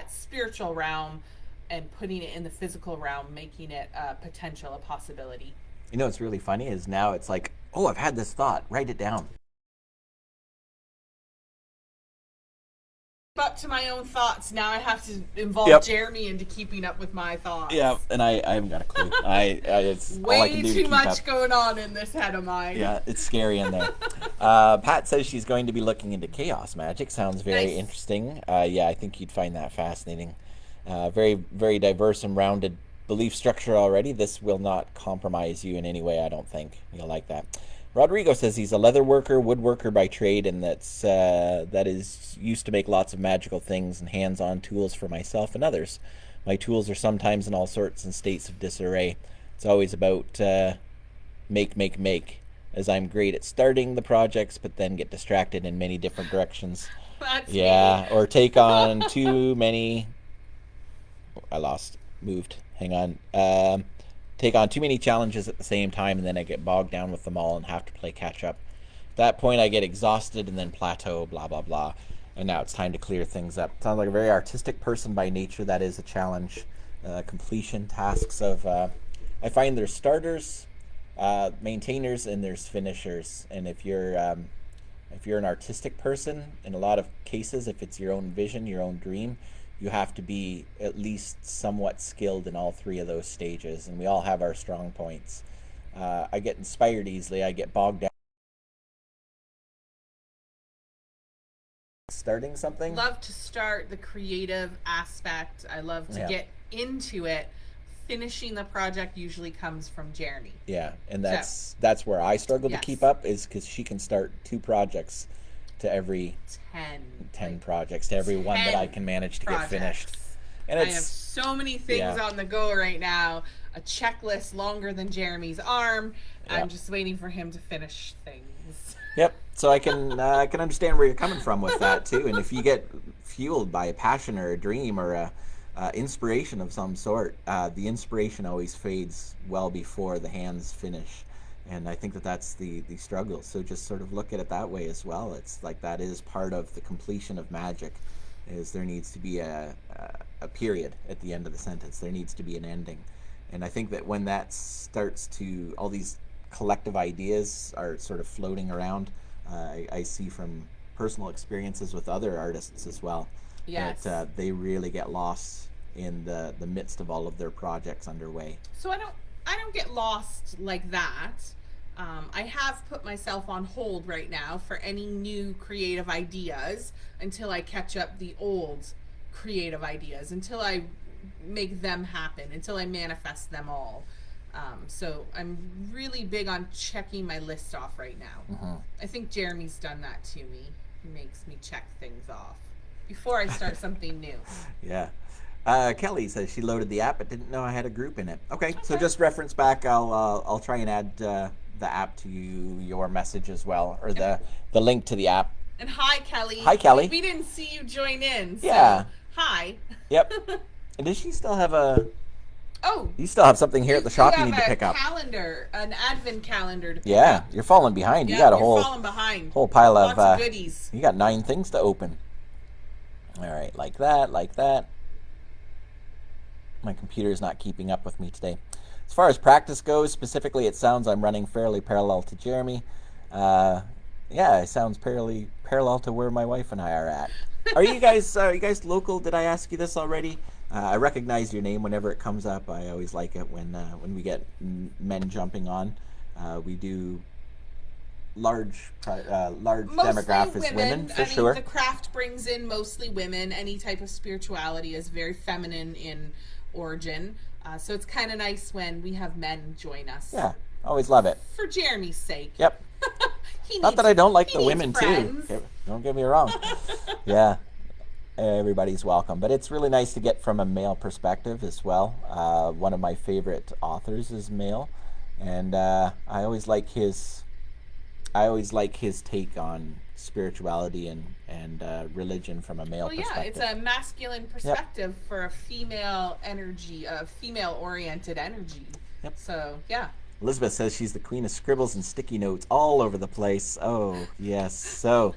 spiritual realm and putting it in the physical realm, making it a potential, a possibility. You know what's really funny is now it's like, oh, I've had this thought. Write it down. Up to my own thoughts. Now I have to involve Yep. Jeremy into keeping up with my thoughts. Yeah, and I haven't got a clue. It's all I Way can do to too keep much up. going on in this head of mine. Yeah, it's scary in there. Pat says she's going to be looking into chaos magic. Sounds very Nice. interesting. Yeah, I think you'd find that fascinating. Very, very diverse and rounded belief structure already. This will not compromise you in any way, I don't think. You'll like that. Rodrigo says he's a leather worker, woodworker by trade, and that is used to make lots of magical things and hands-on tools for myself and others. My tools are sometimes in all sorts and states of disarray. It's always about make, as I'm great at starting the projects, but then get distracted in many different directions. That's Yeah, me. or take on too many. Moved. Hang on. Take on too many challenges at the same time, and then I get bogged down with them all and have to play catch up. At that point, I get exhausted and then plateau, blah, blah, blah. And now it's time to clear things up. Sounds like a very artistic person by nature. That is a challenge. Completion tasks of. I find there's starters, maintainers, and there's finishers. And if you're an artistic person, in a lot of cases, if it's your own vision, your own dream, you have to be at least somewhat skilled in all three of those stages, and we all have our strong points. I get inspired easily. I get bogged down starting something. Love to start the creative aspect. I love to Yeah. get into it. Finishing the project usually comes from Jeremy. Yeah, and that's where I struggle Yes. to keep up, is because she can start 2 projects to every 10 Like, projects, to every one that I 10 can manage to get finished. projects. And I have it's so many things yeah. on the go right now. A checklist longer than Jeremy's arm. Yeah. I'm just waiting for him to finish things. Yep. So I can understand where you're coming from with that too. And if you get fueled by a passion or a dream or a inspiration of some sort, the inspiration always fades well before the hands finish. And I think that's the struggle. So just sort of look at it that way as well. It's like that is part of the completion of magic. Is there needs to be a period at the end of the sentence. There needs to be an ending. And I think that when that starts to, all these collective ideas are sort of floating around, I see from personal experiences with other artists as well, Yes. that they really get lost in the midst of all of their projects underway. So I don't get lost like that. I have put myself on hold right now for any new creative ideas until I catch up the old creative ideas, until I make them happen, until I manifest them all. So I'm really big on checking my list off right now. Mm-hmm. I think Jeremy's done that to me. He makes me check things off before I start something new. Yeah. Kelly says she loaded the app but didn't know I had a group in it. Okay, so just reference back. I'll try and add the app to your message as well, or the link to the app. And hi, Kelly. Hi, Kelly. We didn't see you join in. So Yeah. hi. Yep. And does she still have Oh, you still have something here at the shop you need to have pick a up? calendar, an advent calendar to pick Yeah, up. you're falling behind. You Yeah, got a we're falling behind. whole pile Lots of goodies. you got 9 things to open. All right, like that, like that. My computer's not keeping up with me today. As far as practice goes, specifically, it sounds I'm running fairly parallel to Jeremy. Yeah, it sounds fairly parallel to where my wife and I are at. Are you guys local? Did I ask you this already? I recognize your name whenever it comes up. I always like it when we get men jumping on. We do large Mostly demographics women for sure. The craft brings in mostly women. Any type of spirituality is very feminine in origin. So it's kind of nice when we have men join us. Yeah, always love it. For Jeremy's sake. Yep. He Not needs- that I don't like he the needs women friends. too. Don't get me wrong. Yeah. everybody's welcome. But it's really nice to get from a male perspective as well. One of my favorite authors is male, and I always like his take on spirituality and religion from a male Well, yeah, it's perspective. a masculine Yep. perspective for a female energy, a female oriented energy. Yep. So, yeah. Elizabeth says she's the queen of scribbles and sticky notes all over the place. Oh, yes. So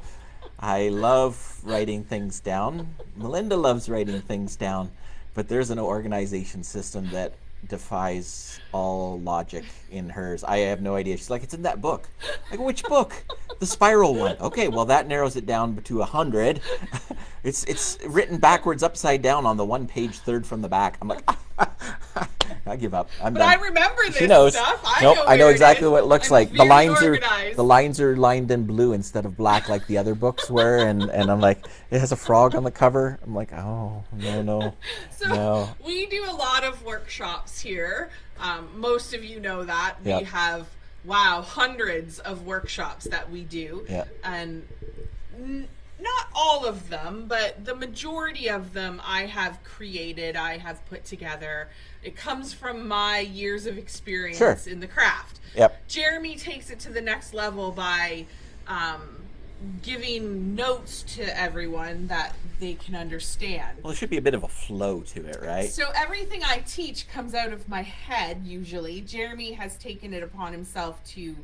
I love writing things down. Melinda loves writing things down. But there's an organization system that defies all logic in hers. I have no idea. She's like, it's in that book. I go, which book? The spiral one. Okay, well that narrows it down to 100. It's written backwards, upside down on the one page, third from the back. I'm like, I give up. I'm But done. I remember this She knows. stuff. I Nope, know I know where exactly it is. what it looks I'm like. very organized. The lines are lined in blue instead of black like the other books were, and I'm like, it has a frog on the cover. I'm like, oh no. So we do a lot of workshops here. Most of you know that. Yep. We have, wow, hundreds of workshops that we do. Yeah. And not all of them, but the majority of them I have created, I have put together. It comes from my years of experience Sure. in the craft. Yep. Jeremy takes it to the next level by giving notes to everyone that they can understand. Well, there should be a bit of a flow to it, right? So everything I teach comes out of my head usually. Jeremy has taken it upon himself to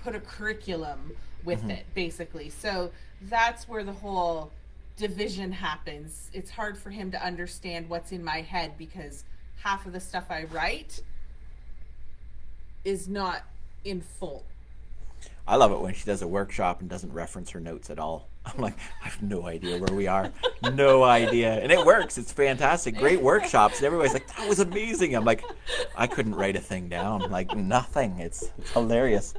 put a curriculum with it, basically. So that's where the whole division happens. It's hard for him to understand what's in my head because half of the stuff I write is not in full. I love it when she does a workshop and doesn't reference her notes at all. I'm like, I have no idea where we are. No idea. And it works. It's fantastic. Great workshops. And everybody's like, that was amazing. I'm like, I couldn't write a thing down. Like, nothing. It's hilarious.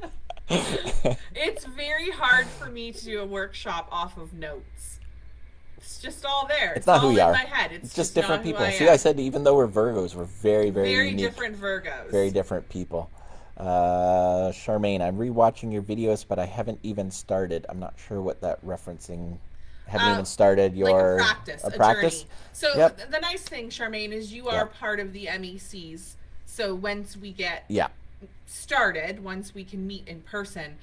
It's very hard for me to do a workshop off of notes. It's just all there. It's not all who you in are. my head. It's just different not who people. See, I said even though we're Virgos, we're very, very very unique. different Virgos. Very different people. Charmaine, I'm rewatching your videos, but I haven't even started. I'm not sure what that referencing. Haven't even started your like a practice. journey. So Yep. the nice thing, Charmaine, is you are Yep. part of the MECs. So once we get Yeah. started, once we can meet in person,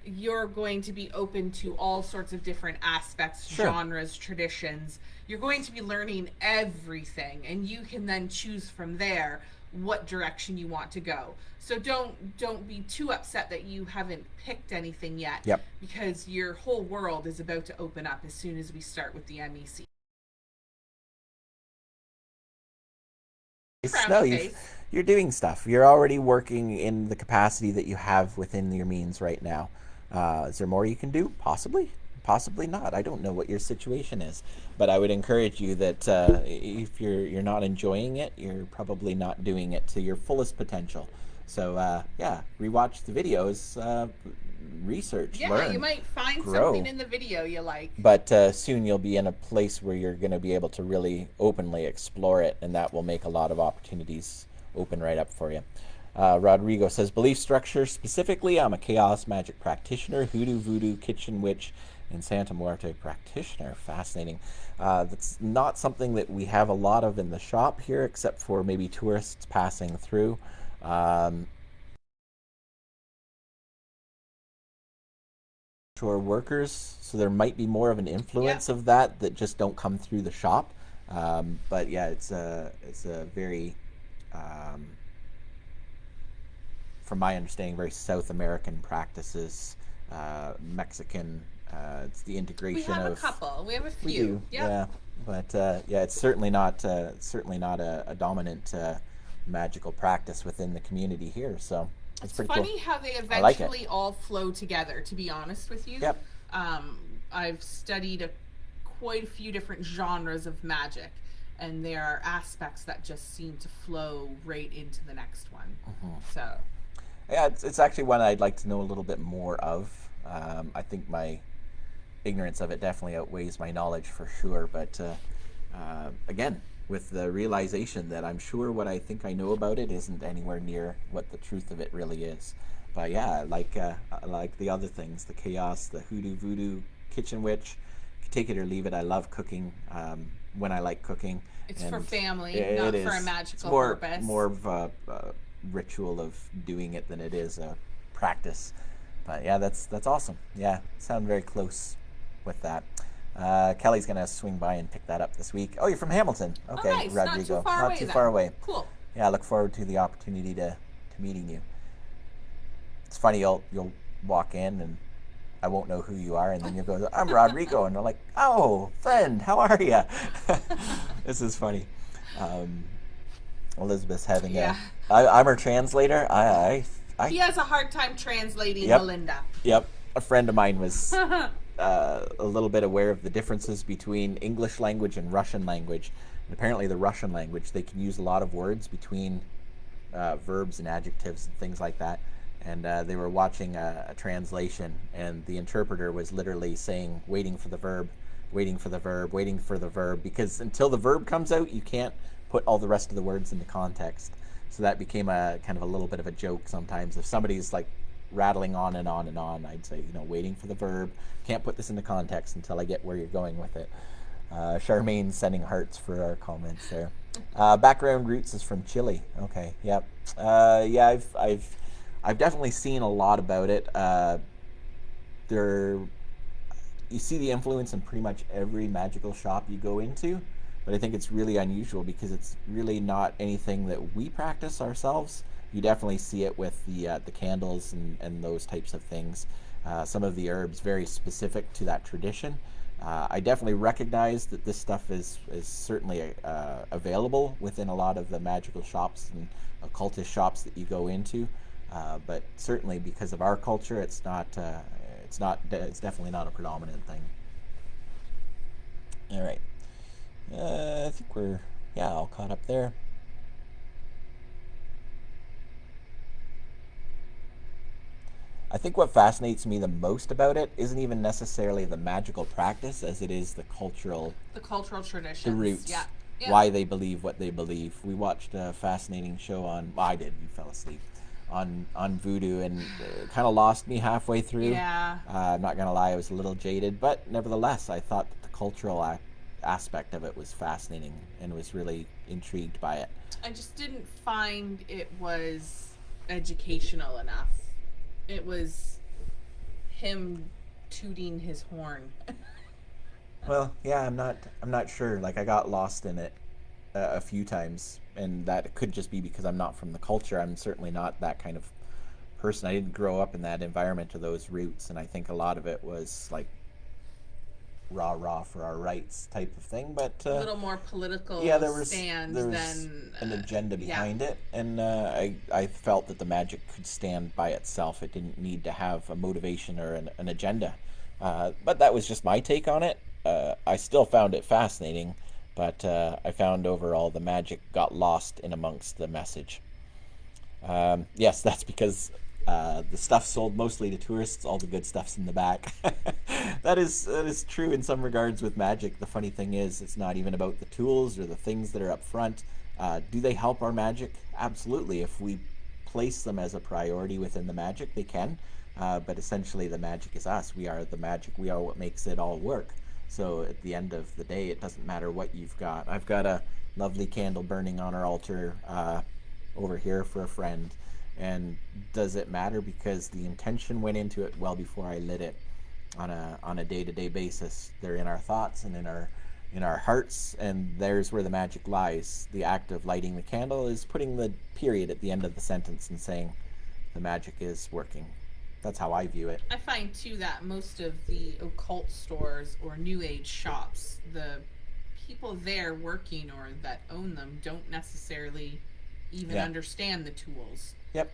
you're going to be open to all sorts of different aspects, Sure. genres, traditions. You're going to be learning everything, and you can then choose from there what direction you want to go. So don't be too upset that you haven't picked anything yet. Yep. Because your whole world is about to open up as soon as we start with the MEC. No, you're doing stuff. You're already working in the capacity that you have within your means right now. Is there more you can do? Possibly. Possibly not. I don't know what your situation is, but I would encourage you that if you're not enjoying it, you're probably not doing it to your fullest potential. So yeah, rewatch the videos, research, learn. You might find grow. something in the video you like. But soon you'll be in a place where you're going to be able to really openly explore it, and that will make a lot of opportunities open right up for you. Rodrigo says, belief structure specifically, I'm a chaos magic practitioner, hoodoo, voodoo, kitchen witch, and Santa Muerte practitioner. Fascinating. That's not something that we have a lot of in the shop here, except for maybe tourists passing through. Shore workers, so there might be more of an influence of that just don't come through the shop. But yeah, it's a very, from my understanding, very South American practices, Mexican. It's the integration of. We have a couple. We have a few. We do, Yep. yeah. But yeah, it's certainly not a dominant magical practice within the community here. So it's pretty funny cool. how they I like it. eventually all flow together, to be honest with you. Yep. I've studied quite a few different genres of magic, and there are aspects that just seem to flow right into the next one. So Yeah, it's actually one I'd like to know a little bit more of. I think my ignorance of it definitely outweighs my knowledge for sure. But again, with the realization that I'm sure what I think I know about it isn't anywhere near what the truth of it really is. But yeah, like the other things, the chaos, the hoodoo, voodoo, kitchen witch, take it or leave it. I love cooking when I like cooking. It's for And family, it not is. for a It's magical more purpose. more of a ritual of doing it than it is a practice. But yeah, that's awesome. Yeah, sound very close with that. Kelly's gonna swing by and pick that up this week. Oh, you're from Hamilton. Oh, Okay, nice. Not too Rodrigo. far Not away too then. far away. Cool. Yeah, I look forward to the opportunity to meeting you. It's funny, you'll walk in and I won't know who you are, and then you go, "I'm Rodrigo," and they're like, "Oh, friend, how are you?" This is funny. Um, Elizabeth's having Yeah. I'm her translator. He has a hard time translating Yep, Melinda. yep. A friend of mine was a little bit aware of the differences between English language and Russian language. And apparently, the Russian language, they can use a lot of words between verbs and adjectives and things like that. And they were watching a translation, and the interpreter was literally saying, waiting for the verb, waiting for the verb, waiting for the verb, because until the verb comes out, you can't put all the rest of the words into context. So that became a kind of a little bit of a joke sometimes. If somebody's like rattling on and on and on, I'd say, waiting for the verb, can't put this into context until I get where you're going with it. Charmaine's sending hearts for our comments there. Background roots is from Chile. Okay, yep. Yeah, I've definitely seen a lot about it. There, you see the influence in pretty much every magical shop you go into, but I think it's really unusual because it's really not anything that we practice ourselves. You definitely see it with the candles and those types of things. Some of the herbs very specific to that tradition. I definitely recognize that this stuff is certainly available within a lot of the magical shops and occultist shops that you go into. But certainly because of our culture, it's not. It's definitely not a predominant thing. All right. I think we're all caught up there. I think what fascinates me the most about it isn't even necessarily the magical practice as it is The cultural traditions. the roots, Yeah. Yeah. why they believe what they believe. We watched a fascinating show on, well, I did, you fell asleep, on voodoo, and kind of lost me halfway through. Yeah. I'm not going to lie, I was a little jaded, but nevertheless, I thought that the cultural aspect of it was fascinating and was really intrigued by it. I just didn't find it was educational enough. It was him tooting his horn. Well, yeah, I'm not sure. Like, I got lost in it a few times, and that could just be because I'm not from the culture. I'm certainly not that kind of person. I didn't grow up in that environment or those roots, and I think a lot of it was like rah for our rights type of thing. But A little more political yeah, stand there was than an agenda yeah. behind it, and I felt that the magic could stand by itself. It didn't need to have a motivation or an agenda. But that was just my take on it. I still found it fascinating, but I found overall the magic got lost in amongst the message. Yes, that's because the stuff sold mostly to tourists. All the good stuff's in the back. That is true in some regards with magic. The funny thing is, it's not even about the tools or the things that are up front. Do they help our magic? Absolutely. If we place them as a priority within the magic, they can. But essentially, the magic is us. We are the magic. We are what makes it all work. So at the end of the day, it doesn't matter what you've got. I've got a lovely candle burning on our altar over here for a friend. And does it matter? Because the intention went into it well before I lit it. On a day-to-day basis, they're in our thoughts and in our hearts, and there's where the magic lies. The act of lighting the candle is putting the period at the end of the sentence and saying the magic is working. That's how I view it. I find too that most of the occult stores or new age shops, the people there working or that own them don't necessarily even understand the tools. Yep.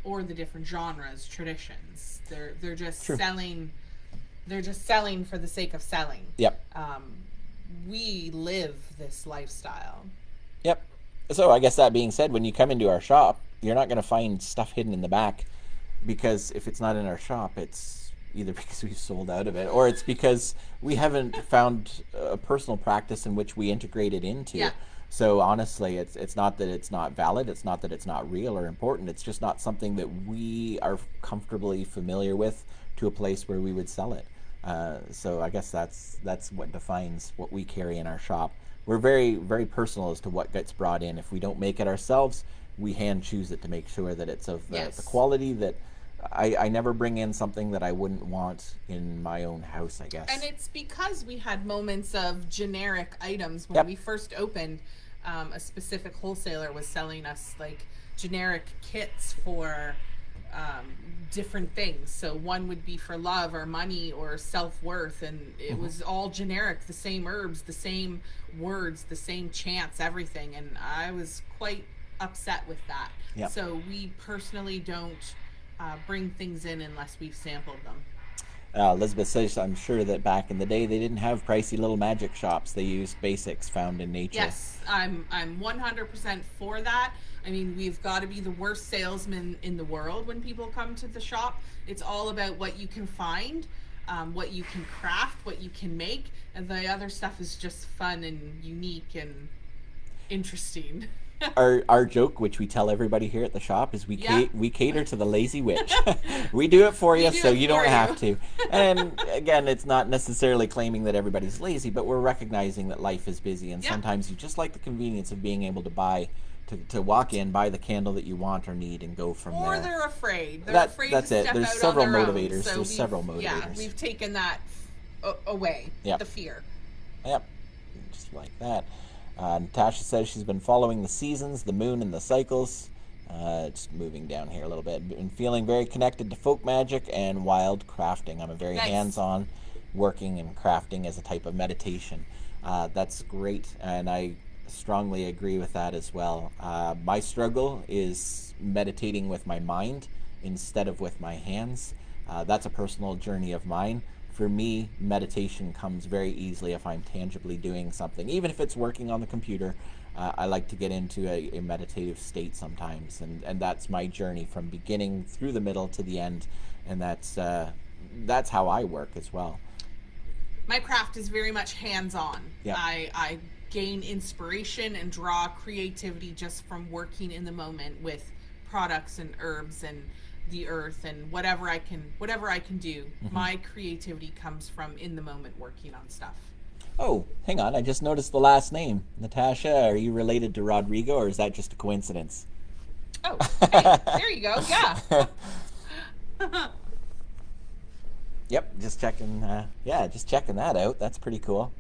Or the different genres, traditions. They're just True. selling. They're just selling for the sake of selling. Yep. We live this lifestyle. Yep. So I guess that being said, when you come into our shop, you're not going to find stuff hidden in the back, because if it's not in our shop, it's either because we've sold out of it, or it's because we haven't found a personal practice in which we integrate it into. Yeah. So honestly, it's not that it's not valid, it's not that it's not real or important, it's just not something that we are comfortably familiar with to a place where we would sell it. So I guess that's what defines what we carry in our shop. We're very, very personal as to what gets brought in. If we don't make it ourselves, we hand choose it to make sure that it's of the Yes. quality that I never bring in something that I wouldn't want in my own house, I guess. And it's because we had moments of generic items when Yep. we first opened. A specific wholesaler was selling us like generic kits for um, different things. So one would be for love or money or self worth, and it was all generic, the same herbs, the same words, the same chants, everything. And I was quite upset with that. Yep. So we personally don't bring things in unless we've sampled them. Elizabeth says, I'm sure that back in the day they didn't have pricey little magic shops. They used basics found in nature. Yes, I'm 100% for that. I mean, we've got to be the worst salesman in the world when people come to the shop. It's all about what you can find, what you can craft, what you can make, and the other stuff is just fun and unique and interesting. Our joke, which we tell everybody here at the shop, is Yeah. we cater to the lazy witch. We do it for you, do so it you for don't you. have to. And again, it's not necessarily claiming that everybody's lazy, but we're recognizing that life is busy, and Yeah. sometimes you just like the convenience of being able to buy, to walk in, buy the candle that you want or need, and go from Or there. they're afraid. They're That- afraid that's to it. step There's out several on their motivators. own. So There's several Yeah, motivators. we've taken that away. Yep. The fear. Yep, just like that. Natasha says she's been following the seasons, the moon, and the cycles. Just moving down here a little bit. Been feeling very connected to folk magic and wild crafting. I'm a very Nice. hands-on working and crafting as a type of meditation. That's great, and I strongly agree with that as well. My struggle is meditating with my mind instead of with my hands. That's a personal journey of mine. For me, meditation comes very easily if I'm tangibly doing something. Even if it's working on the computer, I like to get into a meditative state sometimes. And that's my journey from beginning through the middle to the end. And that's how I work as well. My craft is very much hands-on. Yeah. I gain inspiration and draw creativity just from working in the moment with products and herbs and the earth and whatever I can do. My creativity comes from in the moment working on stuff. Oh, hang on. I just noticed the last name. Natasha, are you related to Rodrigo, or is that just a coincidence? Oh, hey, there you go. Yeah. Yep, just checking. Just checking that out. That's pretty cool.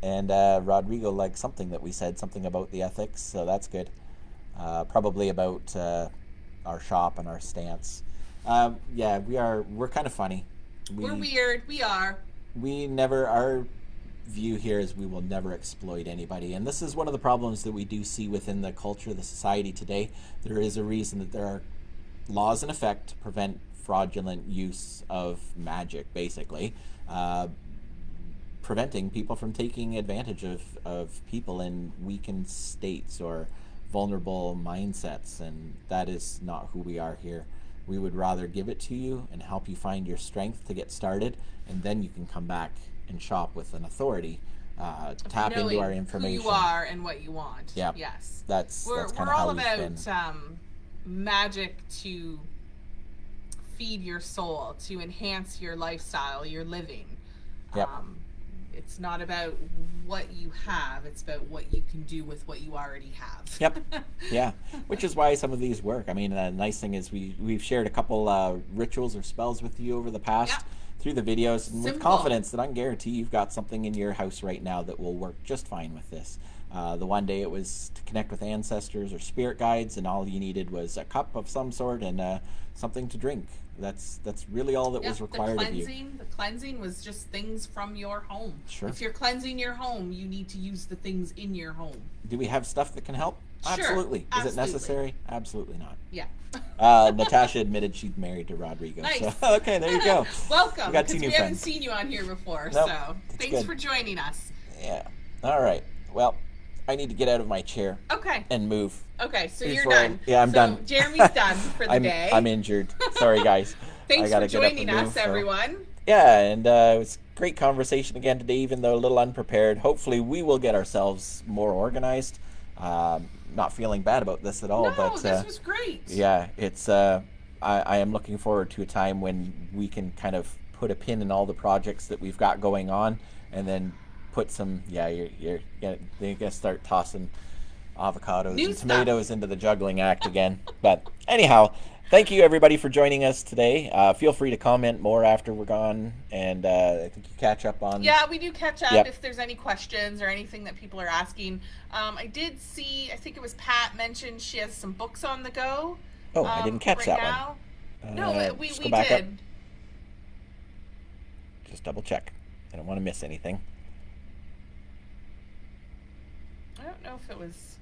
And Rodrigo liked something that we said, something about the ethics, so that's good. Probably about our shop and our stance. We're kind of funny. We're weird. We are. Our view here is we will never exploit anybody, and this is one of the problems that we do see within the culture, the society today. There is a reason that there are laws in effect to prevent fraudulent use of magic, basically preventing people from taking advantage of people in weakened states or vulnerable mindsets, and that is not who we are here. We would rather give it to you and help you find your strength to get started, and then you can come back and shop with an authority. Tap into our information. Who you are and what you want. Yeah. Yes. That's kind We're of all how we've been. about magic to feed your soul, to enhance your lifestyle, your living. Yep. It's not about what you have, it's about what you can do with what you already have. Yep. Yeah. Which is why some of these work. I mean, the nice thing is we've shared a couple rituals or spells with you over the past Yeah. through the videos, and with Simple. confidence that I can guarantee you've got something in your house right now that will work just fine with this. The one day it was to connect with ancestors or spirit guides, and all you needed was a cup of some sort and something to drink. That's really all that was required of you. The cleansing was just things from your home. Sure. If you're cleansing your home, you need to use the things in your home. Do we have stuff that can help? Sure, Absolutely. Is it absolutely. necessary? Absolutely not. Yeah. Natasha admitted she's married to Rodrigo. Nice. So, okay, there you go. Welcome. We got Because two we new haven't friends. seen you on here before, Nope, so that's thanks good. for joining us. Yeah. All right. Well, I need to get out of my chair Okay. and move. Okay, so you're Before- done. yeah, I'm so done. Jeremy's done for the day. I'm injured. Sorry, guys. Thanks I gotta for get up joining and us, move, so- everyone. Yeah, and it was a great conversation again today, even though a little unprepared. Hopefully, we will get ourselves more organized. Not feeling bad about this at all, No, but this was great. yeah, it's. I am looking forward to a time when we can kind of put a pin in all the projects that we've got going on, and then put some. Yeah, you're gonna start tossing avocados New and stuff. tomatoes into the juggling act again. But anyhow, thank you everybody for joining us today. Feel free to comment more after we're gone, and I think you catch up on. Yeah, we do catch up Yep. if there's any questions or anything that people are asking. I did see, I think it was Pat mentioned she has some books on the go. Oh, I didn't catch right that now. one. No, we Just we go back up. did. Just double check. I don't want to miss anything. I don't know if it was.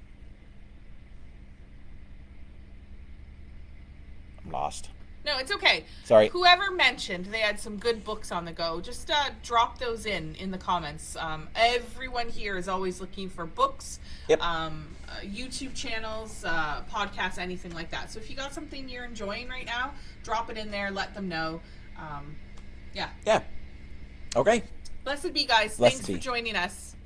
I'm lost. No, it's okay. Sorry. Whoever mentioned they had some good books on the go, just drop those in the comments. Everyone here is always looking for books, Yep. YouTube channels, podcasts, anything like that. So if you got something you're enjoying right now, drop it in there. Let them know. Yeah. Yeah. Okay. Blessed be, guys. Blessed Thanks be. for joining us.